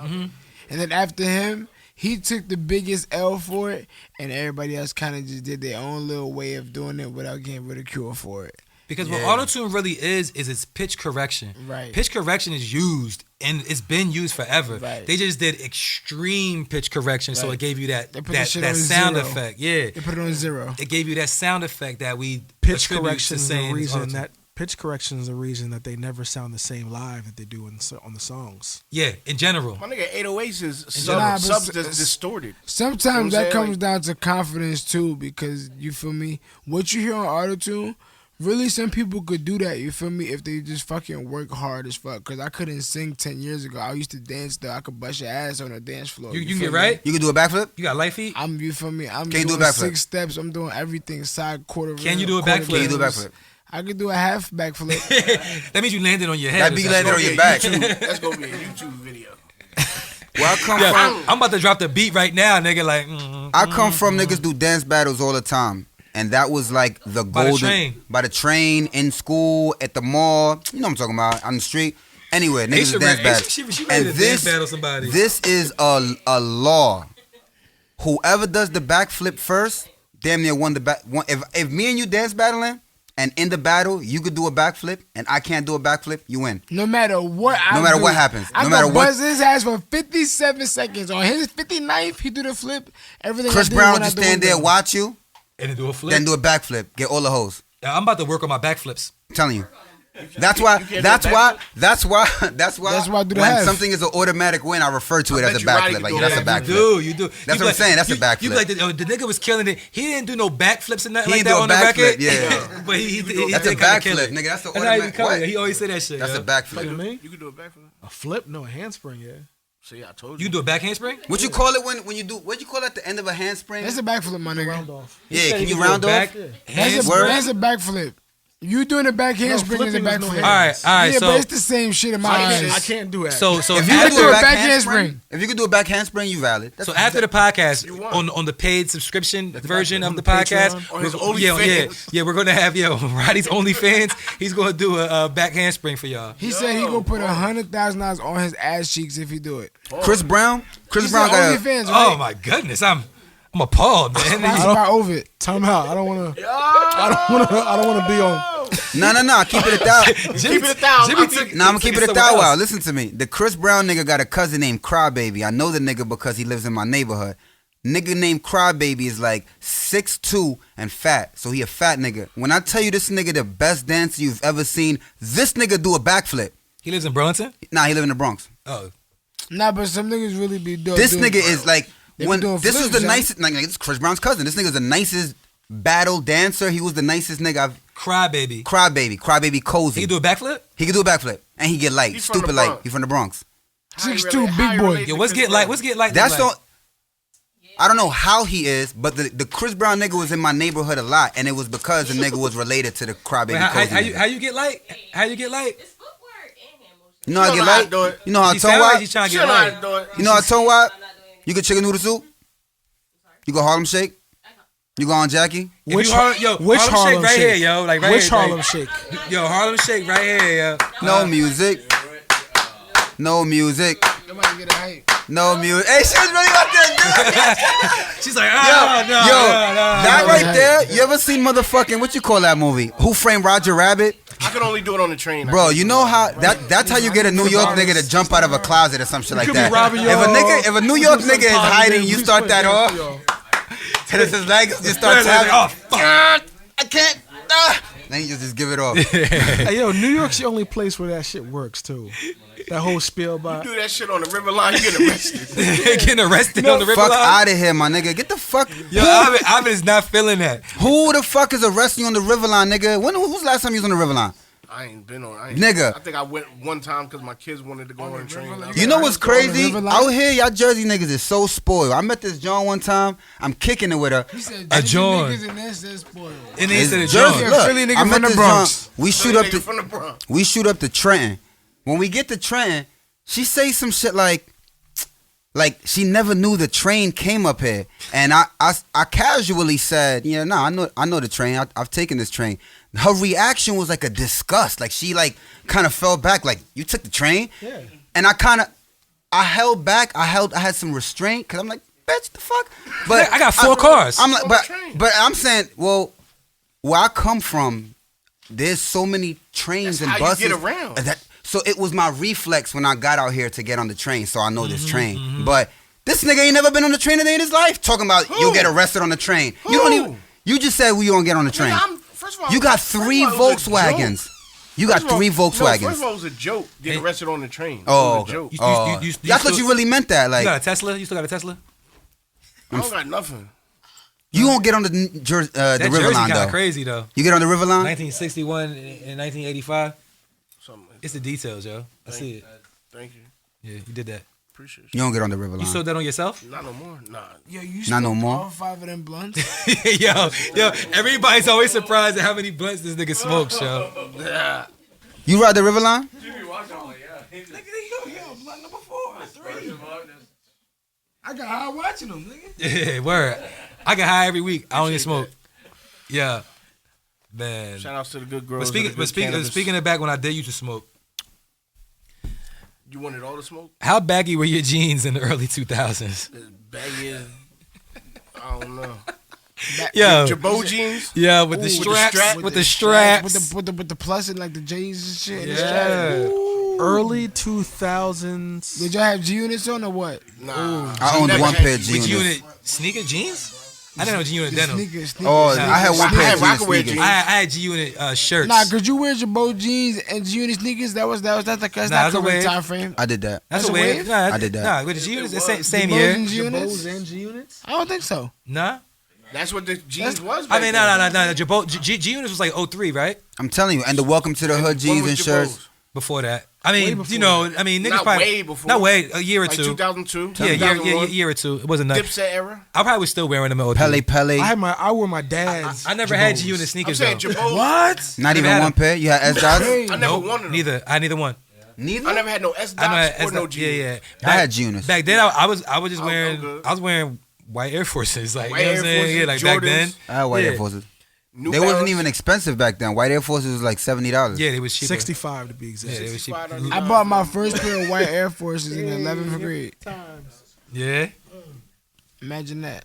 And then after him, he took the biggest L for it, and everybody else kind of just did their own little way of doing it without getting ridiculed for it. Because what Yeah. auto-tune really is it's pitch correction. Right. Pitch correction is used, and it's been used forever. Right. They just did extreme pitch correction, so Right. it gave you that They put that, the shit that on sound zero. effect. Yeah. They put it on 0. It gave you that sound effect that we Pitch attribute to correction is the saying reason auto-tune. that pitch correction is the reason that they never sound the same live that they do on the songs. Yeah, in general. My nigga, 808s is Nah, but subs distorted. Sometimes You know what I'm that saying? comes Like- down to confidence too, because you feel me. What you hear on autotune, really, some people could do that. You feel me? If they just fucking work hard as fuck. Cause I couldn't sing 10 years ago. I used to dance though. I could bust your ass on a dance floor. You can feel get me? right. You can do a backflip? You got light feet. You feel me? I'm Can you do a doing backflip? 6 steps. I'm doing everything. Side quarter. Can you do a quarter backflip? Can you do a rails. backflip? I could do a half backflip. That means you landed on your head. That or be something. landed on your back. That's gonna be a YouTube video. Where I come Yeah, from, I'm about to drop the beat right now, nigga. Like, I come from niggas do dance battles all the time. And that was like the By the golden train. by the train, in school, at the mall. You know what I'm talking about, on the street. Anyway, niggas do dance battles. She And ready to dance this battle somebody. this is a law. Whoever does the backflip first, damn near won the back. If me and you dance battling, and in the battle you could do a backflip, and I can't do a backflip, you win. No matter what I No matter do, what happens. I No could matter what- buzz his ass for 57 seconds. On his 59th, he do the flip. Everything Chris I did Brown when I just do stand it there, done. watch you, And then do a flip. then do a backflip, get all the hoes. Yeah, I'm about to work on my backflips. I'm telling you. That's why. can't That's do a why. That's why. That's why I do the when half. something is an automatic win, I refer to it I as bet a you Roddy backflip. could Like, do yeah, that's a that. backflip. You do. That's what I'm saying. That's a You backflip. like, the nigga was killing it. He didn't do no backflips and nothing He like didn't that do a on the backflip, record. yeah. But he That's did a kinda kill backflip, it. nigga. That's the That's how he automatic. call it. What? He always say that shit. That's yo. a backflip. Like me? You can do a backflip. A flip? No, a handspring, yeah. See, I told You you. can do a back handspring? What you call it when you do? What you call it at the end of a handspring? That's a backflip, my nigga. Round off. Yeah, can He you do a round back off? That's a, Word? that's a backflip. You doing a back handspring is a flipping is no backflip. hands. All right. Yeah, So but it's the same shit in my eyes. I can't do that. so If you Let's can do do a a back back handspring. handspring, if you can do a back handspring, you valid. That's So after the podcast, You won. on the paid subscription version on of the the podcast, Patreon. On his yeah, OnlyFans. we're gonna have Roddy's OnlyFans. He's gonna do a back handspring for y'all. He said he gonna put $100,000 on his ass cheeks if he do it. Chris Brown. Chris He Brown said got a. OnlyFans, Oh right? my goodness, I'm appalled, man. Sponsored by Ovid. Time out. I don't want to. I don't want to be on. No. Keep it a thousand. Keep it down. Jimmy took- Nah, I'm gonna keep it a somewhere thou else. wow. Listen to me. The Chris Brown nigga got a cousin named Crybaby. I know the nigga because he lives in my neighborhood. Nigga named Crybaby is like 6'2" and fat. So he a fat nigga. When I tell you this nigga the best dancer you've ever seen, this nigga do a backflip. He lives in Burlington. Nah, he live in the Bronx. Oh, Nah, but some niggas really be doing. This nigga is like They be when doing this is flips, the huh? nicest. Like, this is Chris Brown's cousin. This nigga's the nicest battle dancer. He was the nicest nigga I've. Crybaby. Crybaby cozy. He can do a backflip. He can do a backflip and he get light, He's from stupid the light. Bronx. He from the Bronx. 6'2", big boy. Yo, what's get like? What's get like? That's like? the. I don't know how he is, but the Chris Brown nigga was in my neighborhood a lot, and it was because the nigga was related to the Crybaby Wait, how, cozy. how, you, nigga. how you get light? How you get light? It's footwork and hand motion. You know how I You get know how light? to do it. You know how I He tone sound like wide? he's trying to She get know how light. to do it. You know how I tone wide? I'm not doing it. You get chicken noodle soup? You go Harlem Shake? You go on Jackie? Which Harlem Harlem Shake right Shake? here, yo? Like right Which here, Harlem like, Shake? Yo, Harlem Shake right here, yo. No music. No music. Somebody get a hype. No music. Hey, she was really about that. She's like, Yo, oh, no, yo, no, no. that right there. You ever seen motherfucking what you call that movie? Who Framed Roger Rabbit? I can only do it on the train. Bro, you know how that's how you get a New York nigga to jump out of a closet or some shit like could be that. robbing your- If a New York nigga is hiding, you Please start put that it off. yo. And it's his legs just start tapping. Oh, fuck. I can't. Then you just give it off. Hey, yo, New York's the only place where that shit works too. That whole spiel by. do that shit on the river line, you get arrested. Getting arrested on the river Fuck line. out of here, my nigga. Get the fuck. Yo, Ovid is not feeling that. Who the fuck is arresting you on the river line, nigga? Who's the last time you was on the river line? I ain't been on. I ain't, Nigga. I think I went one time because my kids wanted to go on the train. You know what's crazy? river line? Out here, y'all Jersey niggas is so spoiled. I met this John one time. I'm kicking it with her. He said, A Jersey John. niggas and that's that spoiled. And they said It's a Jersey. John. Look, Philly nigga I from met the this Bronx. John. We shoot up to from the Bronx. we shoot up to Trenton. When we get to Trenton, she say some shit like she never knew the train came up here, and I casually said, yeah, no, I know the train. I've taken this train. Her reaction was like a disgust, like she like kind of fell back, like you took the train, Yeah. and I held back. I had some restraint because I'm like, bitch, the fuck. But I got 4 cars. I'm like, On the train. but I'm saying, well, where I come from, there's so many trains That's and how you buses. get around. So it was my reflex when I got out here to get on the train, so I know this train. But this nigga ain't never been on the train a day in his life. Talking about you'll get arrested on the train. You don't Who? even. You just said we don't get on the train. Nigga, first of all, You got first of 3 all, it was a Volkswagens. You got First of all- 3 No, Volkswagens. first of all, it was a joke getting arrested on the train. Oh, It was a joke. I thought you really meant that. You Like, got a Tesla? You still got a Tesla? I don't got nothing. you won't get on the That River jersey Line kind of though. crazy though. You get on the River Line? 1961 and 1985. Something like It's the details, yo. I see it. Thank you. Yeah, you did that. Appreciate you. You don't get on the River Line. You sold that on yourself? Not no more. Nah. Yo, you Not no smoked more. all 5 of them blunts? yo, everybody's always surprised at how many blunts this nigga smokes, yo. You ride the River Line? Jimmy walked on like, yeah. Nigga, yo, blunt number 4, 3. I got high watching them, nigga. Yeah, word. I get high every week. I don't even smoke. Yeah, man. Shout outs to the good girls. But speaking, of the good cannabis. speaking of back when I did used to smoke, You wanted all the smoke? how baggy were your jeans in the early 2000s? Baggy as, I don't know. Yo, Jabot jeans? yeah, with the Ooh, straps, with the Straps. straps. With the plus and like the J's and shit. and the straps. Yeah. Early 2000s. Did y'all have G units on or what? Nah. I owned never one had pair of G. With G-Units. G-Unit sneaker jeans? I didn't know G-Unit denim. Sneakers. Oh, Nah. I had one I pair had of Rockaway G-Unit jeans. I had G-Unit shirts. Nah, could you wear Jabot jeans and G unit sneakers? That's not Nah, the that's a correct wave. time frame. I did that. That's That's a a wave. wave? Nah, I did that. Nah, with the G-Units, the same Jabot year. and G units? Jabos and G units. I don't think so. Nah. That's what the jeans was. I mean, back no. then. Jabot, G-Units was like 03, right? I'm telling you. And the Welcome to the Hood When jeans was and Jabot's? shirts. Before that. I mean, before you know, I mean, niggas Not probably. way before. Not way, a year or Like two. 2002. Yeah, 2001. year or two. It wasn't nice. Dipset era. I probably was still wearing them at 03. Pele. I wore my dad's. I never had Jabos. G-Unit I'm sneakers, saying though. Jabot. What? Not Never even had one pair. You had S dots. I never Nope, wanted them. neither. I had neither one. Neither. I never had no S I know dots or it's no not- jeans. Yeah. I had G-Units. Back then, I was just I'm wearing. good. I was wearing white Air Forces, like White you know what Air I'm saying. Yeah, like Forces, back then. Jordans. I had white Yeah. Air Forces. New They wasn't Balance. even expensive back then. White Air Forces was like $70. Yeah, they was cheaper. 65 to be Yeah, exact. they was cheap. $65. I bought my first pair of white Air Forces in 11th grade. Yeah. Imagine that.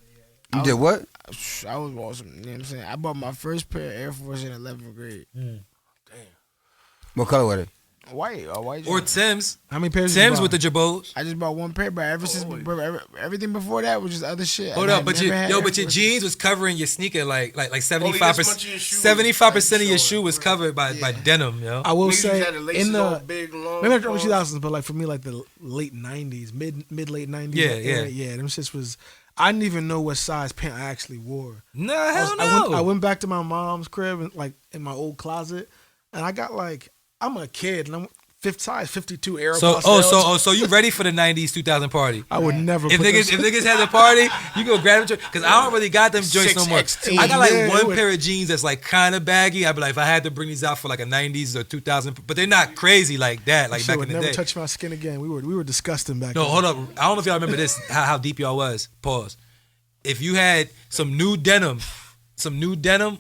You did what? I was awesome. You know what I'm saying? I bought my first pair of Air Force in 11th grade. What color were they? White or white. Or jeans. Tim's. How many pairs? did you Tim's buy? with the Jabots. I just bought one pair, but ever since everything before that was just other shit. Hold I up, but never had Air your Forces. jeans was covering your sneaker like Only 75%. this much of your shoe was 75% of your showing. shoe was covered by denim, yo. I will Niggas say had the laces in the all big, long, maybe not the early close. 2000s, but like for me, like the late 90s, mid late 90s. Yeah, that era, yeah. Them shits was. I didn't even know what size pant I actually wore. Nah, I, hell was- no. I went back to my mom's crib and like in my old closet, and I got like I'm a kid and I'm size 52 Air. So you ready for the 90s 2000 party? I would never. If put niggas had a party, you go grab them because I don't really got them joints no more. 6XT. I got like Yeah, it one would- pair of jeans that's like kind of baggy. I'd be like, if I had to bring these out for like a 90s or 2000, but they're not crazy like that, like shit back would in the never day. touch my skin again. We were disgusting back No, then. hold up. I don't know if y'all remember this, how deep y'all was. Pause. If you had some new denim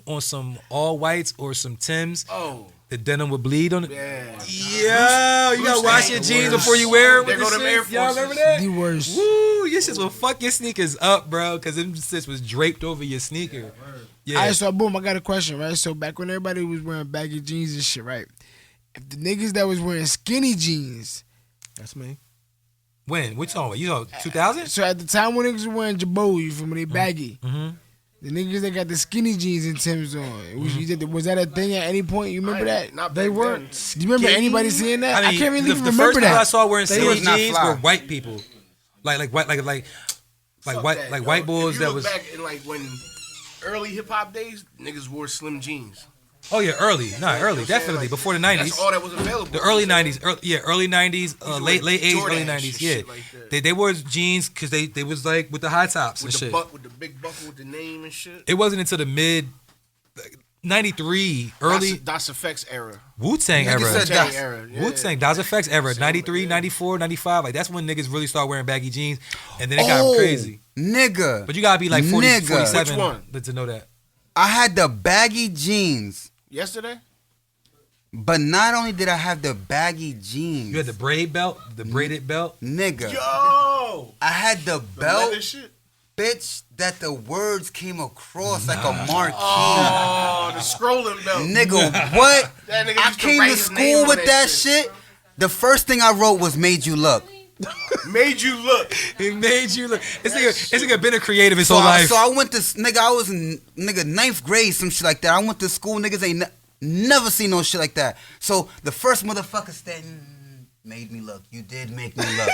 on some all whites or some Tims, Oh, the denim would bleed on it. yeah. Yo, you gotta wash your jeans before you wear it. There with go the them Air shits. Y'all remember Forces. that? The worst. Woo, your shits will fuck your sneakers up, bro, because them shits was draped over your sneaker. Yeah. Alright, so boom, I got a question, right? So back when everybody was wearing baggy jeans and shit, right? If the niggas that was wearing skinny jeans, That's me. When? Which song? You know, 2000? so at the time when niggas were wearing Jabot, you feel me? They baggy. Mm-hmm. The niggas that got the skinny jeans and Tim's on. Was that a thing at any point? You remember that? Not They back weren't. then. Do you remember skinny? anybody seeing that? I, can't really the remember first people I that. saw wearing They skinny was not jeans fly. were white people, like Fuck white that, yo. white boys If you that look was. back in like when early hip hop days, niggas wore slim jeans. Oh yeah, early, You know what I'm saying? definitely Like, before the That's 90s. all that was available. The early 90s, early 90s, to late wear 80s, early Jordans 90s. and Yeah, shit like that. they wore jeans because they was like with the high tops with and the shit. with the big buckle with the name and shit. It wasn't until the mid 93, early Das Effects era. Wu-Tang Nigga era. said Das- era. Yeah. Wu-Tang, Das Effects era, 93, 94, 95. Like that's when niggas really start wearing baggy jeans, and then it got crazy. Nigga. But you gotta be like 40, Nigga. 47 Which one? to know that. I had the baggy jeans. Yesterday? But not only did I have the baggy jeans, You had the braid belt, the braided belt. nigga, Yo! I had the The belt, leather shit? bitch, that the words came across like a marquee. Oh, the scrolling belt. Nigga, what? That nigga I used to came write to his name school on with that shit. The first thing I wrote was "Made You Look." Made you look. It made you look. This nigga been a creative his So whole I, life. so I went to nigga. I was in nigga 9th grade, some shit like that. I went to school. Niggas ain't Never seen no shit like that. So the first motherfucker made me look. You did make me look.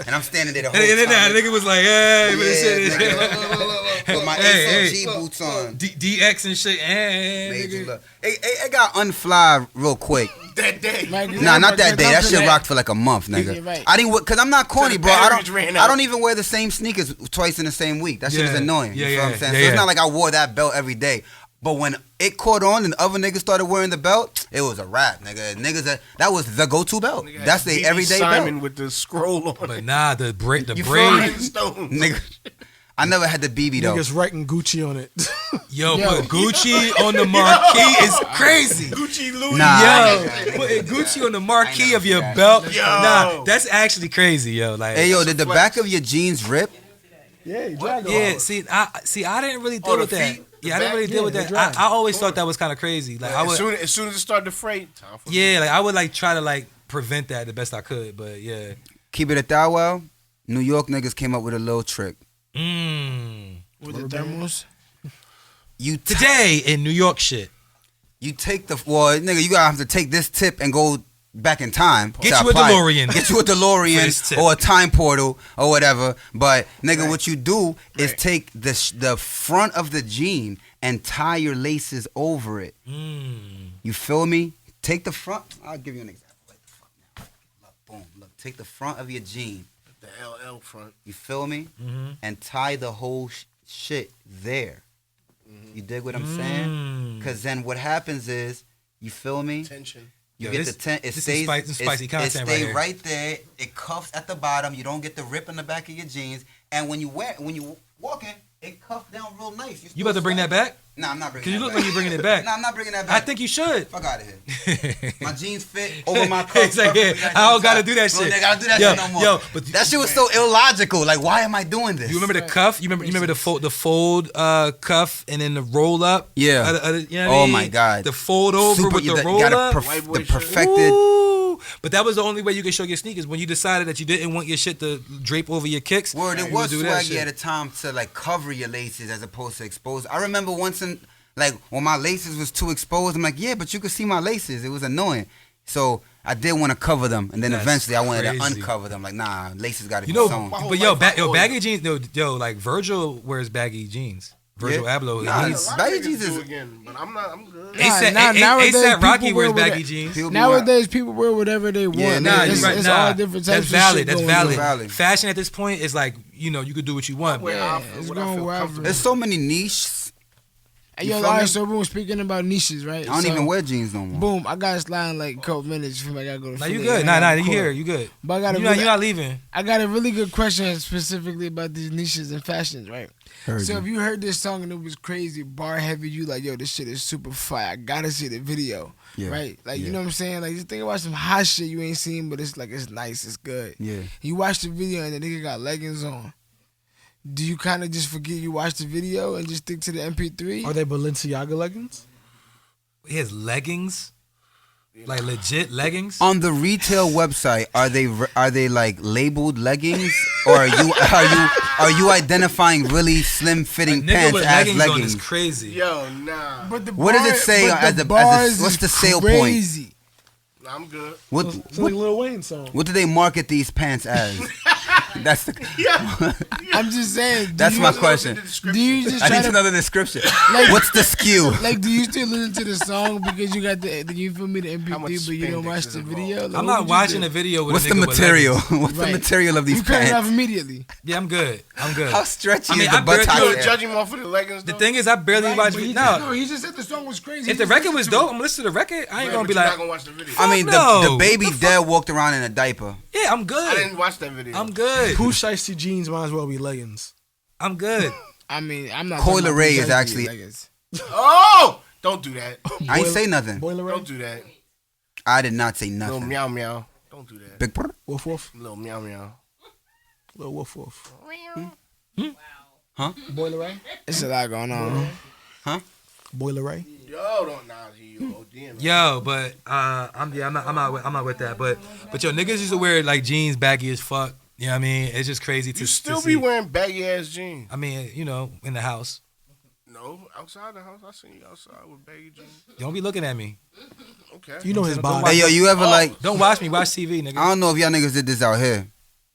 And I'm standing there the whole And then that time. nigga was like, hey, Nigga, with my Hey, ASOG boots on. DX and shit. Hey, Made you nigga. look. It got unfly real quick. That day. Nah, not that day. That shit rocked for like a month, nigga. You're right. I didn't, cause I'm not corny, the bro. I batteries ran don't. out. I don't even wear the same sneakers twice in the same week. That shit is Yeah. annoying. Yeah, you feel yeah. what I'm saying? Yeah, So yeah. it's not like I wore that belt every day. But when it caught on and other niggas started wearing the belt, it was a wrap, nigga. That was the go-to belt. Nigga had That's the B.B. everyday Simon belt. with the scroll on But it. nah, the braid. You feel braid. me? Stones. Nigga, I never had the BB though. Niggas writing Gucci on it. Yo, Yo. put Gucci on the marquee is crazy. Gucci Louis. Nah. Yo, putting Gucci on the marquee of your belt. Yo. Nah, that's actually crazy, yo. Like, Hey yo, did the back of your jeans rip? Yeah, he dragged yeah. See, I didn't really deal Oh, the with that. feet? Yeah, I didn't really deal with Yeah, that. they drag. I always thought that was kind of crazy. Like, I As would, soon as it started to fray, time for yeah, like I would like try to like prevent that the best I could. But yeah. Keep it at that well. New York niggas came up with a little trick. With the thermals. You Today in New York shit. You take nigga, you gotta have to take this tip and go back in time. Get to you a apply it. DeLorean. Get you a For this DeLorean tip. or a time portal or whatever. But nigga, what you do is take the front of the jean and tie your laces over it. You feel me? Take the front. I'll give you an example. Like the fuck now. Look, boom. Look, take the front of your jean. the LL front. You feel me? And tie the whole shit there. You dig what I'm saying? Because then what happens is, you feel me? Tension. You Yo, get this- the tent. It this is stays. spicy It content stay right right, here. there. It cuffs at the bottom. You don't get the rip in the back of your jeans. And when you walking, it cuffs down real nice. You about to bring that back? Nah, I'm not bringing. Cause you that look back. like you're bringing it back. Nah, I'm not bringing that back. I think you should. Fuck out of here. My jeans fit over my cuffs. It's like, yeah, perfectly. I don't gotta do that No, shit. I gotta do that Yo, shit no more. yo, but that shit was so illogical. Like, why am I doing this? You remember the cuff? You remember the fold cuff and then the roll up? Yeah. You know what I Oh mean? my God. The fold over Super, with you the got- roll you gotta up. White boy the shirt. perfected. Ooh. But that was the only way you could show your sneakers when you decided that you didn't want your shit to drape over your kicks. Word, it you was would do that swaggy shit. at a time to like cover your laces as opposed to expose. I remember once in like when my laces was too exposed, I'm like, yeah, but you could see my laces. It was annoying. So I did want to cover them, and then That's eventually I wanted to crazy. uncover them. Like, nah, laces got to be You know, sewn. but yo, baggy jeans. Yo, like Virgil wears baggy jeans. Virgil Yeah. Abloh. Nah, he's- A lot of baggy niggas jeans do is- again, but I'm good. nowadays ASAP Rocky people wears wear baggy what- jeans. People be Nowadays, people wear whatever they want. Yeah, man. nah, it's, you're right. it's Nah, all different types that's of valid. shit That's going valid. on. Valid. Fashion at this point is like, you know, you could do what you want. Wear Yeah, outfit, it's what I going feel wherever. comfortable. There's so many niches. Hey, You yo, feel all me? right, so boom, speaking about niches, right? I don't So, even wear jeans no more. Boom, I got to slide in like a couple minutes. I gotta go to Nah, you Philly. good. I Nah, gotta you record. here. You good. But I got You're not leaving. I got a really good question specifically about these niches and fashions, right? So if you heard this song and it was crazy, bar heavy, you like, yo, this shit is super fire. I gotta see the video, Yeah. right? Like, you Yeah. know what I'm saying? Like, just think about some hot shit you ain't seen, but it's like, it's nice, it's good. Yeah. You watch the video and the nigga got leggings on. Do you kind of just forget you watched the video and just stick to the MP3? Are they Balenciaga leggings? He has leggings, like legit leggings. On the retail website, are they like labeled leggings, or are you identifying really slim fitting Nigga pants with as leggings on leggings? is crazy. Yo, nah. But the What does it say but as the the- bars what's is the sale point? crazy. Nah, I'm good. What It's like Lil Wayne song. what do they market these pants as? That's the. I'm just saying. do That's you- my question. Do you just I try need to to know the description. Like- What's the skew? like? Do you still listen to the song because you got the you feel me the How much MP3, but you don't spandex watch is the involved? video? Like, I'm what not would you watching do? a video with What's a the nigga with material? leggings. What's the Right. material of these You cut it off pants? immediately. Yeah, I'm good. I'm good. How stretchy I mean, is the I barely- buttock? yo, You hair? judge him off of the leggings, The though? thing is, I barely Right, watch. but he No, no, he just said the song was crazy. if the record was dope, I'm gonna listen to the record. I ain't Right, gonna but be you're like, not gonna watch the video. I mean, no. the baby What the dad walked around in a diaper. yeah, I'm I good. didn't watch that video. I'm good. Pooh Shiesty jeans might as well be leggings. I'm good. I mean, I'm not. Coil talking about Ray is precisely actually- leggings. Oh! Don't do that. I ain't say nothing. Boiler Ray? Don't do that. I did not say Little nothing. meow meow. Don't do that. Big brr. Woof woof. Little meow meow. Little woof woof. Huh? Boiler Ray? It's a lot going on. Boiler Ray? Yo, don't nah, you ODing. Yo, but I'm not with that. But yo, niggas used to wear like jeans baggy as fuck. You know what I mean? It's just crazy to You still to be see. wearing baggy ass jeans. I mean, you know, in the house. No, outside the house. I seen you outside with baggy jeans. Don't be looking at me. Okay. You know his Don't body. watch- Hey, yo, you ever like? Don't watch me. Watch TV, nigga. I don't know if y'all niggas did this out here.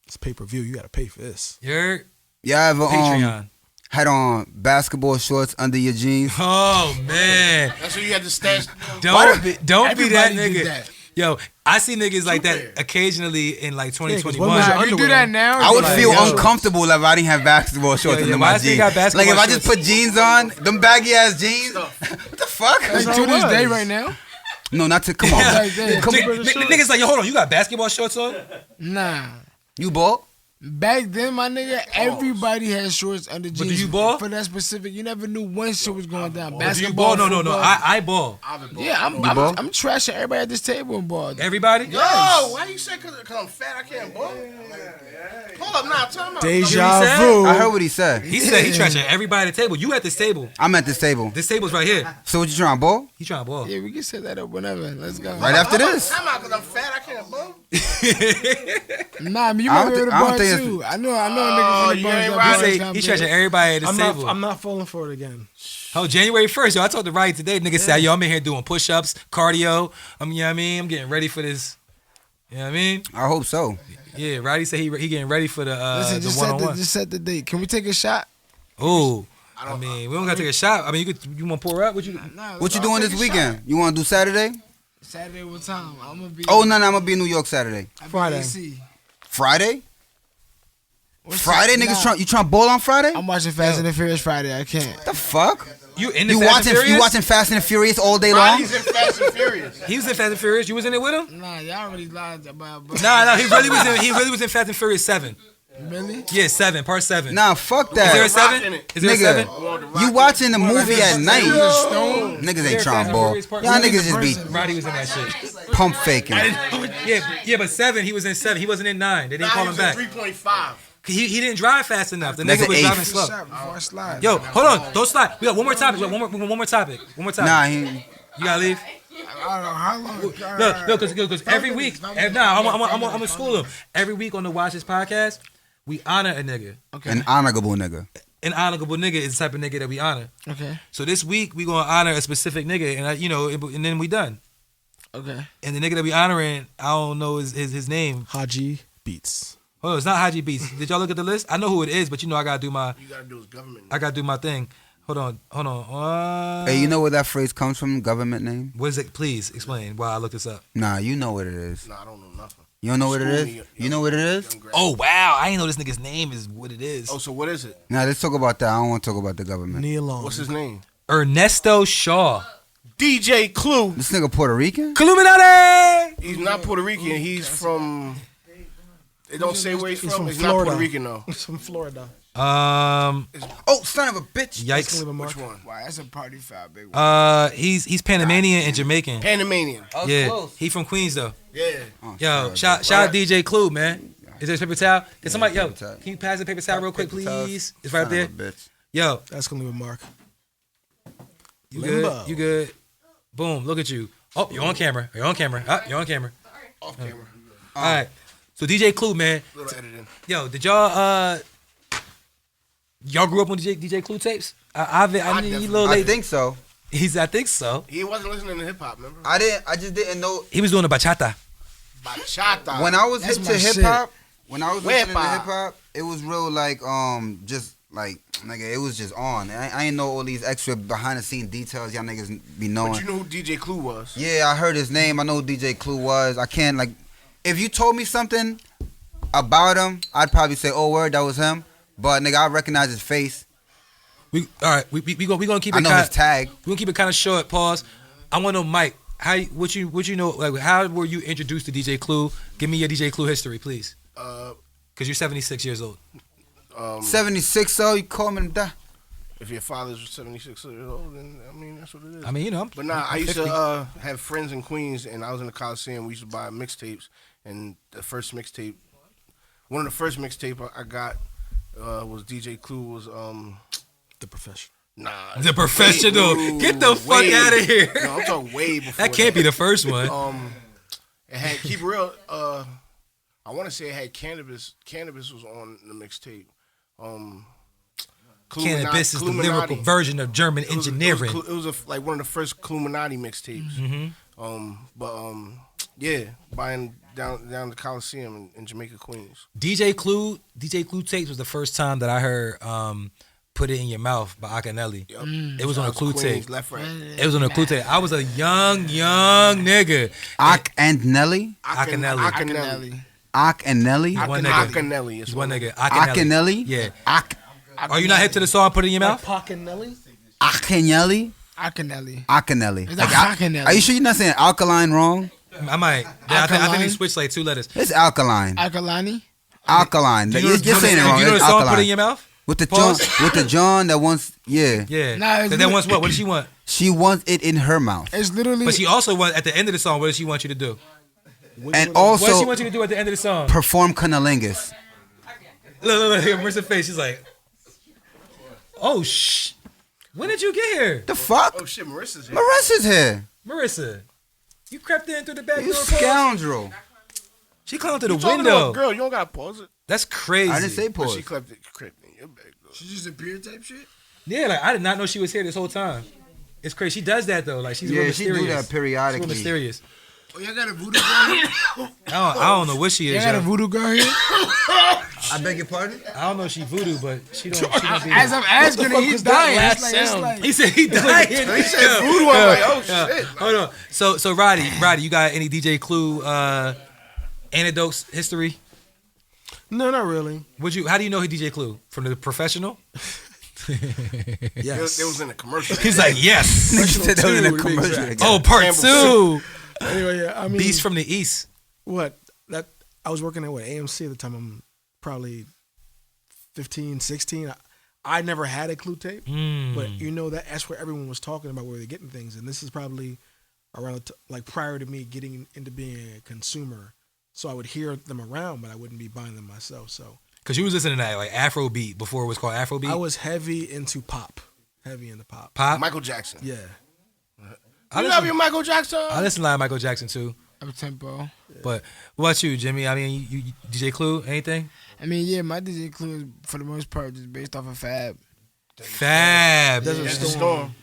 It's pay-per-view. You gotta pay for this. You're Y'all ever Patreon. had on basketball shorts under your jeans? Oh man. That's what you had to stash. Don't be that Everybody did nigga. that. Yo, I see niggas like Super. that occasionally in like 2021. when was your Nah, you do underwear? that now. I would Like, feel yo. uncomfortable if I didn't have basketball shorts Yeah, under why my this nigga jeans. got basketball Like if I just shorts? put jeans on, them baggy ass jeans. What the fuck? Like how to it this day was. right now. No, not to come on. Like that. Come on. Niggas like, yo, hold on, you got basketball shorts on? Nah. You ball? Back then, my nigga, everybody had shorts under jeans. do you ball? For that specific, you never knew when shit was going down. Do you Basketball, ball? No. football. I ball. Yeah, I'm ball? trashing everybody at this table and ball. Everybody? Yo, why you say because I'm fat I can't ball? Hold up, nah, time out. Deja said? vu. I heard what he said. He said he trashing everybody at the table. You at this table. I'm at this table. This table's right here. So what you trying to ball? He trying to ball. Yeah, we can set that up whenever. Let's go. Right after this? Time out because I'm fat I can't ball. Nah, I mean, you I might don't be able to thi- I don't ball think it's- too. I know a nigga from the you bars ain't that right. ball He is say he trashing everybody at this table. I'm not falling for it again. Oh, January 1st, yo, I talked to Roddy today. Nigga said, yo, I'm in here doing push-ups, cardio. You know what I mean? I'm getting ready for this. You know what I mean? I hope so. Yeah, Roddy said he getting ready for the Listen, just set one-on-one. just set the date. Can we take a shot? Ooh. I mean, we don't gotta take a shot. I mean, you want to pour up? What you? Nah, What you I'll doing take this a weekend? shot. You want to do Saturday? Saturday what time? I'm gonna be. Oh, no, I'm going to be in New York Saturday. I be Friday. AC. Friday? What's Friday? the- Niggas nah, you trying to ball on Friday? I'm watching Fast and the Furious Friday. I can't. The fuck? You in the You Fast and Furious? watching Fast and the Furious all day long? Roddy's in Fast and Furious. He was in Fast and Furious. You was in it with him? Nah, y'all already lied about. Nah, he really was in. He really was in Fast and Furious 7. Really? Yeah, 7, part 7. Nah, fuck Is there a that. Rock 7? in it. Is there a 7? Nigga, you watching the movie at night. Stone. Niggas ain't trying to ball. Y'all niggas just be Roddy was in that shit. pump faking. Yeah, but 7. He was in 7. He wasn't in 9. They didn't call him back. 3.5. He didn't drive fast enough. The That's nigga an was eighth. driving slow. Shot before I slide. Yo, hold on. Don't slide. We got one more topic. One more topic. One more topic. Nah, You gotta leave. I don't know how long. No, because every week, I'm gonna school him. Every week on the Watch This podcast, we honor a nigga. an honorable nigga. An honorable nigga is the type of nigga that we honor. Okay. So this week we gonna honor a specific nigga, and then we done. Okay. And the nigga that we honoring, I don't know his name. Haji Beats. Oh, it's not Haji Beats. Did y'all look at the list? I know who it is, but I gotta do my You gotta do his government. I gotta do my thing. Hold on. Hey, you know where that phrase comes from? Government name? What is it? Please explain while I look this up. Nah, you know what it is. Nah, I don't know nothing. You don't know what it School is? me, You know what it is? young grad. Oh wow, I didn't know this nigga's name is what it is. Oh, so what is it? Nah, let's talk about that. I don't want to talk about the government. Knee alone. What's his name? Ernesto Shaw. DJ Clue. This nigga Puerto Rican? Illuminati. He's not Puerto Rican. He's from. They don't say where he's He's from. from He's not Florida. Puerto Rican though. He's from Florida. Oh, son of a bitch. Yikes. Which one? Wow, that's a party foul, big one. He's Panamanian and Jamaican. Panamanian. Yeah, he from Queens though. Yeah. Oh, Yo, sorry, shout out DJ Clue, man. Is there a paper towel? Can somebody, yo, paper towel. can you pass the paper towel real quick, Paper towels. please? It's right Son there. of a bitch. Yo, That's gonna leave a mark. you Limbo. good? You good? Boom, look at you. Oh, you're on camera. You're on camera. You're on camera. Off camera. All right. So DJ Clue, man. Little editing. Yo, did y'all grew up on DJ Clue tapes? I mean, he a little I late. think so. I think so. He wasn't listening to hip hop. Remember? I just didn't know. He was doing the bachata. Bachata. When I was That's hip my to shit. hip hop, when I was listening to Wepa. hip hop, it was real like just like nigga, it was just on. I ain't know all these extra behind the scene details y'all niggas be knowing. But you know who DJ Clue was? Yeah, I heard his name. I know who DJ Clue was. I can't like if you told me something about him, I'd probably say, "Oh, word, that was him." But nigga, I recognize his face. We gonna keep I it know kind his tag. we gonna keep it kind of short. Pause. I want to know, Mike. What you know? Like, how were you introduced to DJ Clue? Give me your DJ Clue history, please. Cause you're 76 years old. 76, so you call me that. If your father's 76 years old, then I mean that's what it is. I mean, But nah, I I'm used 50. to have friends in Queens, and I was in the Coliseum. We used to buy mixtapes, and the first mixtape, one of the first mixtape I got was DJ Clue was The professional. nah The Professional. way- Get the fuck way- out of here. No, I'm talking way before. That can't be the first one. It had keep it real. I want to say it had cannabis. Cannabis was on the mixtape. Cannabis is the Cluminati. lyrical version of German engineering. It was like one of the first Cluminati mixtapes. Yeah, buying down the Coliseum in Jamaica, Queens. DJ Clue tapes was the first time that I heard "Put It in Your Mouth" by Akinelli. It was on a Clue tape. Left, right. It was on a Clue tape. I was a young nigga. Ak and Nelly. Akinelli. Akinelli. Ak and Nelly. One nigga. Akinelli. He's one nigga. Akinelli. Yeah. Ak. Are you not hip to the song "Put It in Your Mouth"? Pac and Nelly. Akinelli. Akinelli. Akinelli. It's Akinelli. Are you sure you're not saying alkaline wrong? I might. I think he switched like 2 letters. It's alkaline. Alkalani. Alkaline. You're saying it wrong. You know the It's song "Put It in alkaline. Your Mouth"? With the Pause. John, with the John that wants, yeah. Yeah. Nah, it's that wants what? What does she want? She wants it in her mouth. It's literally. But she also wants, at the end of the song, what does she want you to do? And What does she also want you to do at the end of the song? perform cunnilingus. Look, here, Marissa's face. She's like, oh, shh. When did you get here? The fuck? Oh shit, Marissa's here. Marissa's here. Marissa, you crept in through the back You door. Pause? scoundrel. She climbed through the Talking to window. a girl, you don't gotta pause it. That's crazy. I didn't say But pause. she crept in your bag. She just appeared type shit. Yeah, like I did not know she was here this whole time. It's crazy. She does that though. Like she's real Yeah, she mysterious. do that She's real periodically. mysterious. Oh, y'all got a voodoo girl here? I don't know what she Y'all is. got a Yo. voodoo girl here? I beg your pardon? I don't know if she voodoo, but she don't be As I'm asking her, he's dying. It's like, He said he died. He said voodoo. I'm like, oh shit. Hold on. So Roddy, you got any DJ Clue anecdotes history? No, not really. How do you know he DJ Clue? From the professional? Yes. It was in a commercial. He's like, yes. Nigga said that was in a Two, to be commercial. exact. Oh, part Campbell's 2. Anyway, yeah, I mean, Beast from the East. what that I was working at AMC at the time. I'm probably 15, 16. I never had a Clue tape, but you know that's where everyone was talking about where they're getting things, and this is probably around like prior to me getting into being a consumer. So I would hear them around, but I wouldn't be buying them myself. So Because you was listening to that like Afrobeat before it was called Afrobeat. I was heavy into pop. Pop. Michael Jackson. Yeah. I You listen, love your Michael Jackson? I listen to a lot of Michael Jackson too. up tempo. But what about you, Jimmy? I mean, you DJ Clue, anything? I mean, yeah, my DJ Clue is for the most part just based off of Fab. Fab. That's the storm.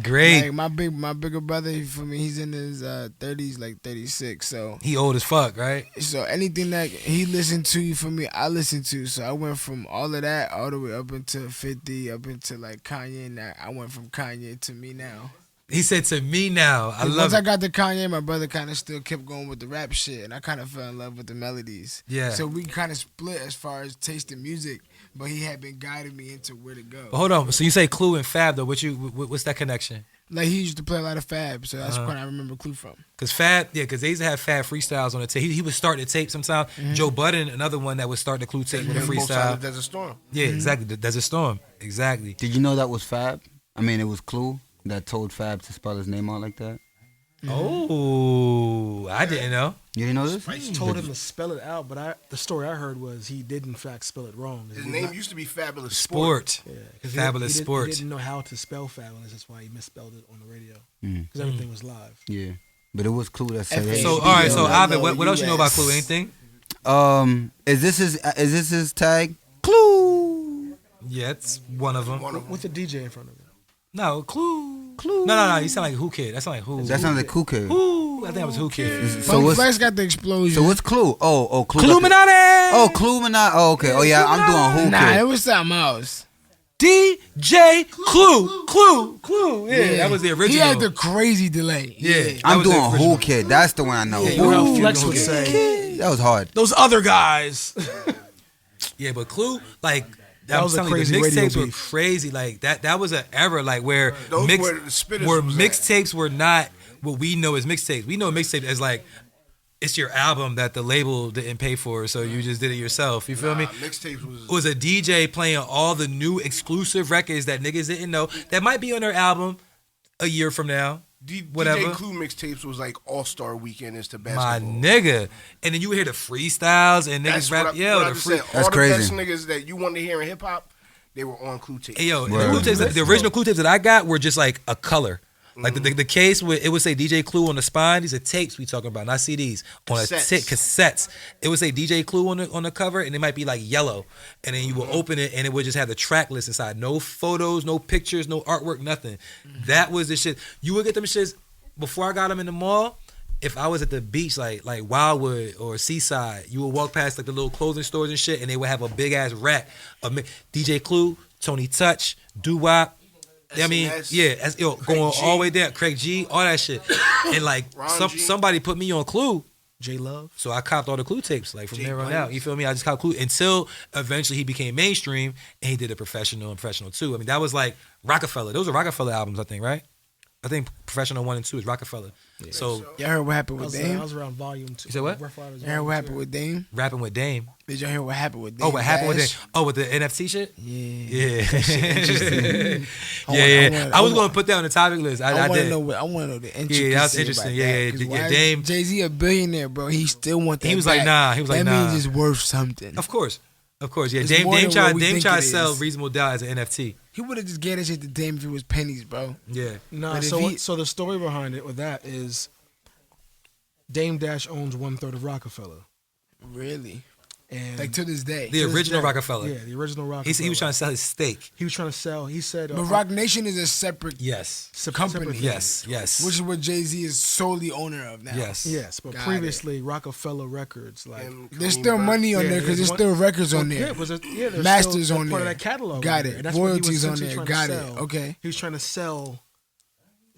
Great. Like my bigger brother, for me, he's in his 30s, like 36. So He old as fuck, right? anything that he listened to, for me, I listened to. So I went from all of that all the way up into 50, up into like Kanye. Now I went from Kanye to me now. He said to me now, I love Once I it. got to Kanye, my brother kind of still kept going with the rap shit, and I kind of fell in love with the melodies. Yeah. So we kind of split as far as taste in music, but he had been guiding me into where to go. But hold on. So you say Clue and Fab though? What's that connection? Like he used to play a lot of Fab, so that's where I remember Clue from. Because Fab, because they used to have Fab freestyles on the tape. He would start the tape sometimes. Joe Budden, another one that would start the Clue tape with a Both sides freestyle. of Desert Storm. Yeah, exactly. There's a storm. Exactly. Did you know that was Fab? I mean, it was Clue that told Fab to spell his name out like that. Oh, I didn't know. You didn't know this? I told him to spell it out, but the story I heard was he did in fact spell it wrong. His name used to be Fabulous Sport. Sport. Yeah, 'cause Fabulous he Sport. didn't know how to spell fabulous. That's why he misspelled it on the radio. Mm. Because everything was live. Yeah. But it was Clue that said it. So all right. So Yeah. Ovid, what else you know about Clue? Anything? Is this his tag? Clue. Yeah, it's one of them. With the DJ in front of him. No, Clue. No. You sound like Who Kid. That sound like Who. That sounds like Clue Kid. Who? I think it was Who Kid. So Funk what's Flex got the explosion. so what's Clue? Oh, Clue. Cluminati. Oh, Cluminati. Oh, okay. Oh yeah, I'm doing Who Nah, Kid. it was something else. DJ Clue. Yeah, that was the original. He had the crazy delay. Yeah. that I'm was the doing original. Who Kid. That's the one I know. You know how Ooh, Flex you would don't say, That was hard. those other guys. Yeah, but Clue, like That was a telling you, crazy the radio mixtapes were beef. crazy. Like that was an era like where Those were the spitters where was at. mixtapes were not what we know as mixtapes. We know mixtape as like it's your album that the label didn't pay for, so you just did it yourself. You feel me? Mixtapes It was a DJ playing all the new exclusive records that niggas didn't know that might be on their album a year from now. Whatever. DJ Clue mixtapes was like All-Star Weekend is to My basketball. nigga. And then you would hear the freestyles and niggas That's rap. what I, Yeah, what I the just free. said. All That's the crazy. best niggas that you wanted to hear in hip hop, they were on Clue tapes. Hey, yo, and Word. the Clue tapes, the original Clue tapes that I got were just like a color. Like the case where it would say DJ Clue on the spine. These are tapes we talking about, not CDs. On cassettes. It would say DJ Clue on the cover, and it might be like yellow. And then you will open it, and it would just have the track list inside. No photos, no pictures, no artwork, nothing. That was the shit. You would get them shits before I got them in the mall. If I was at the beach, like Wildwood or Seaside, you would walk past like the little clothing stores and shit, and they would have a big ass rack of DJ Clue, Tony Touch, Doo Wop. I mean, yeah, going all the way down, Craig G, all that shit, and like somebody put me on Clue, J Love, so I copped all the Clue tapes, like from there on out. You feel me? I just copped Clue until eventually he became mainstream and he did a Professional and Professional 2. I mean, that was like Rockefeller. Those are Rockefeller albums, I think, right? I think Professional 1 and 2 is Rockefeller. Yeah. So y'all heard what happened with Dame? I was around volume 2. You said what? Y'all heard what happened with Dame? Rapping with Dame. Did y'all hear what happened with Dame? Oh, what happened with Dame? Oh, with the NFT shit? Yeah. Yeah. I was going to put that on the topic list. I want to did. know the intricacies. Yeah, that was interesting. Yeah. Dame. Jay-Z a billionaire, bro. He still want that. He was like, nah. That means it's worth something. Of course. Yeah. It's Dame tried to sell is. Reasonable Doubt as an NFT. He would have just gave that shit to Dame if it was pennies, bro. Yeah. Nah, so the story behind it with that is Dame Dash owns 1/3 of Rockefeller. Really? And like to this day. The original Rockefeller. Yeah, the original Rockefeller. He was trying to sell his stake. He was trying to sell. He said, but Rock Nation is a separate company. Separate yes. Which is what Jay-Z is solely owner of now. Yes. But previously, Rockefeller Records, like there's still money on there because there's still records on there. There's Masters still on part there. of that catalog. Got it. That's Royalties on there. Got it. Okay. He was trying to sell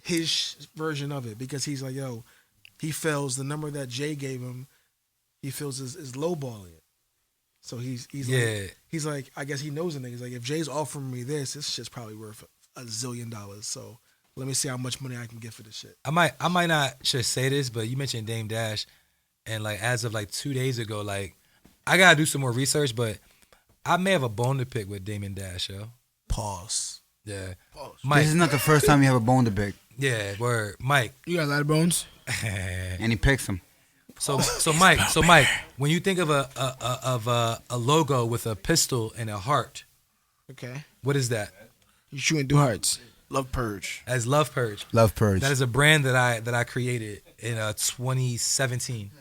his version of it because he's like, yo, he feels the number that Jay gave him, he feels is lowballing it. So he's like, I guess he knows the niggas. Like, if Jay's offering me this shit's probably worth $1 zillion. So let me see how much money I can get for this shit. I might not should say this, but you mentioned Dame Dash, and like as of like 2 days ago, like I gotta do some more research, but I may have a bone to pick with Dame and Dash, yo. Pause. Yeah. Mike, this is not the first time you have a bone to pick. Yeah, word. Mike. You got a lot of bones? And he picks them. So Mike, when you think of a logo with a pistol and a heart, okay, what is that? You shooting through hearts. Love Purge. As Love Purge. Love Purge. That is a brand that I created in 2017.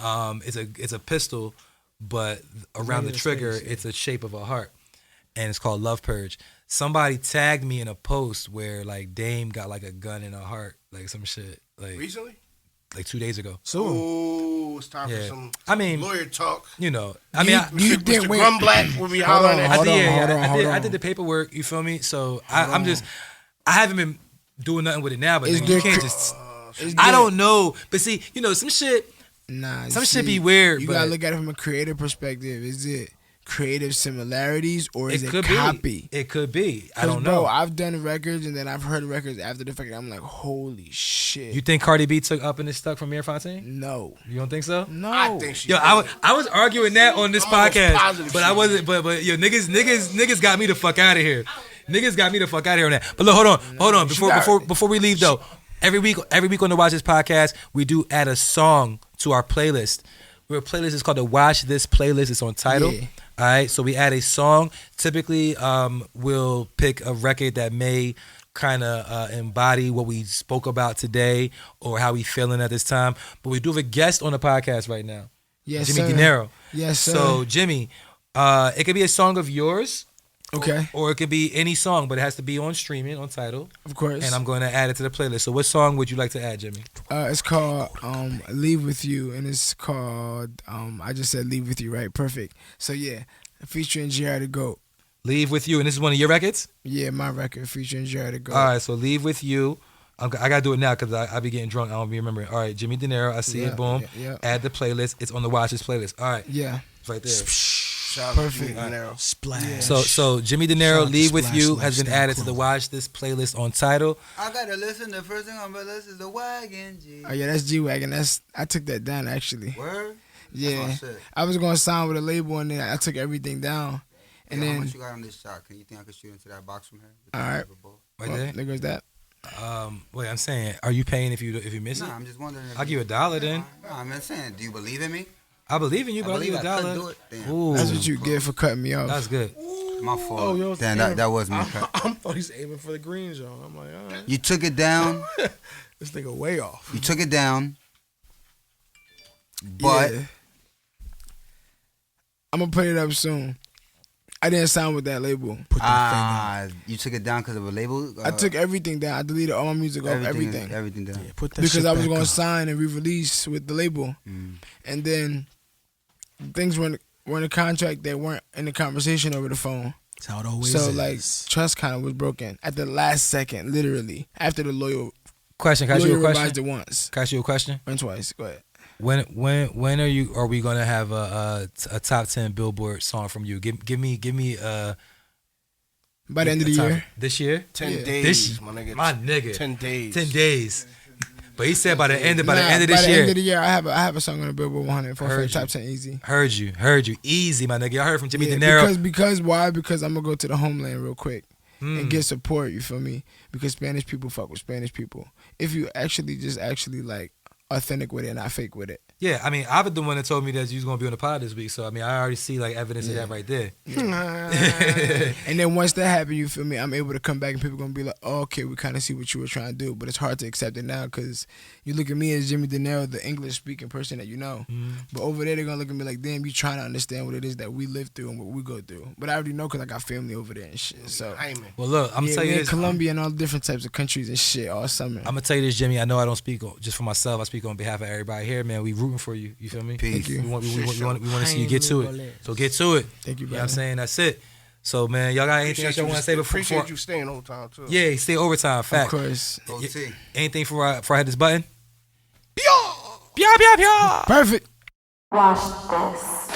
It's a pistol, but around the trigger it's a shape of a heart, and it's called Love Purge. Somebody tagged me in a post where like Dame got like a gun in a heart, like some shit. Like recently? Like 2 days ago. So it's time for some lawyer talk. You know, Mr. Grumblatt will be hollering at I did the paperwork. You feel me? So I haven't been doing nothing with it now. But you can't just. I don't know. But see, you know, some shit. Some shit be weird. You gotta look at it from a creative perspective. Is it creative similarities or is it copy? It could be. I don't know. Bro, I've done records and then I've heard records after the fact. And I'm like, holy shit. You think Cardi B took Up and It's Stuck from Mare Fontaine? No. You don't think so? No. I think she. Yo, I was arguing that on this podcast, but I wasn't. But yo, niggas got me the fuck out of here. Niggas got me the fuck out of here on that. But look, hold on. Before we leave though, every week on the Watch This podcast, we do add a song to our playlist. Our playlist is called the Watch This playlist. It's on Tidal. Yeah. All right, so we add a song. Typically, we'll pick a record that may kind of embody what we spoke about today or how we feeling at this time. But we do have a guest on the podcast right now. Yes, Jimmy sir. Dinero. Yes, sir. So, Jimmy, it could be a song of yours. Okay. Or it could be any song, but it has to be on streaming, on Tidal. Of course. And I'm going to add it to the playlist. So what song would you like to add, Jimmy? It's called Leave With You, and it's called, I just said Leave With You, right? Perfect. So, yeah, featuring J.R. the GOAT. Leave With You, and this is one of your records? Yeah, my record featuring J.R. the GOAT. All right, so Leave With You. I got to do it now because I be getting drunk. I don't be remembering. All right, Jimmy Dinero, I see it, boom. Yeah. Add the playlist. It's on the Watch This playlist. All right. Yeah. It's right there. Perfect. Splash. So Jimmy Dinero, Leave With You has been added to the Watch This playlist on Tidal. I gotta listen. The first thing I'm gonna listen is the Wagon G. Oh yeah, that's G-Wagon. I took that down actually. Word? Yeah. I was gonna sign with a label and then I took everything down. And then how much you got on this shot? Can you think I could shoot into that box from here? All right. Right there. There goes that. Wait, I'm saying, are you paying if you miss it? Nah, I'm just wondering. I'll give you $1 then. No, I'm just saying. Do you believe in me? I believe in you, but I'll give you I could $1. do it. Damn. Ooh, That's what you get for cutting me off. that's good. My fault. Oh, yo, Damn, damn. that was me. I thought he's aiming for the green zone. I'm like, all right. You took it down. This nigga way off. You took it down. But Yeah. I'm gonna put it up soon. I didn't sign with that label. Put that you took it down because of a label. I took everything down. I deleted all my music off everything. Everything down. thing. Yeah, put that Because shit I was back gonna up. sign and re-release with the label, and then things were in a contract that weren't in the conversation over the phone. That's how it always So is. like trust kind of was broken at the last second, literally after the lawyer Question. Can I ask you a revised question? it once Can I ask you a question? and twice. Go ahead. When are we gonna have a top 10 Billboard song from you? Give me By the end of the year, this year. 10 Yeah. days, This my nigga. my nigga. 10 days. 10 days. But he said by the end of Nah, this by the year. end of the year, I have a song on the Billboard 100 for Heard top you. 10 easy. Heard you. Easy, my nigga. I heard from Jimmy Yeah, Dinero. because why? Because I'm gonna go to the homeland real quick Hmm. and get support. You feel me? Because Spanish people fuck with Spanish people. If you actually like authentic with it and not fake with it. Yeah, I mean, Ovid the one that told me that you was gonna be on the pod this week, so I mean, I already see like evidence of that right there. And then once that happens, you feel me? I'm able to come back and people gonna be like, oh, okay, we kind of see what you were trying to do, but it's hard to accept it now because you look at me as Jimmy Dinero, the English speaking person that you know, but over there they're gonna look at me like, damn, you trying to understand what it is that we live through and what we go through. But I already know because I got family over there and shit. So Hyman. Well, look, I'm yeah, tell you we in this. Colombia and all different types of countries and shit all summer. I'm gonna tell you this, Jimmy. I know I don't speak just for myself. I speak on behalf of everybody here, man. We rooting for you. You feel me? Peace. Thank you. We want to see you get to it. So get to it. Thank you, You know what I'm brother. saying? That's it. So man, y'all got anything else y'all want to say before? Appreciate you staying the whole time too. Yeah, stay overtime. Of Fact. course. OT. Anything before I hit this button? Pia, pia, pia. Perfect. Wash this.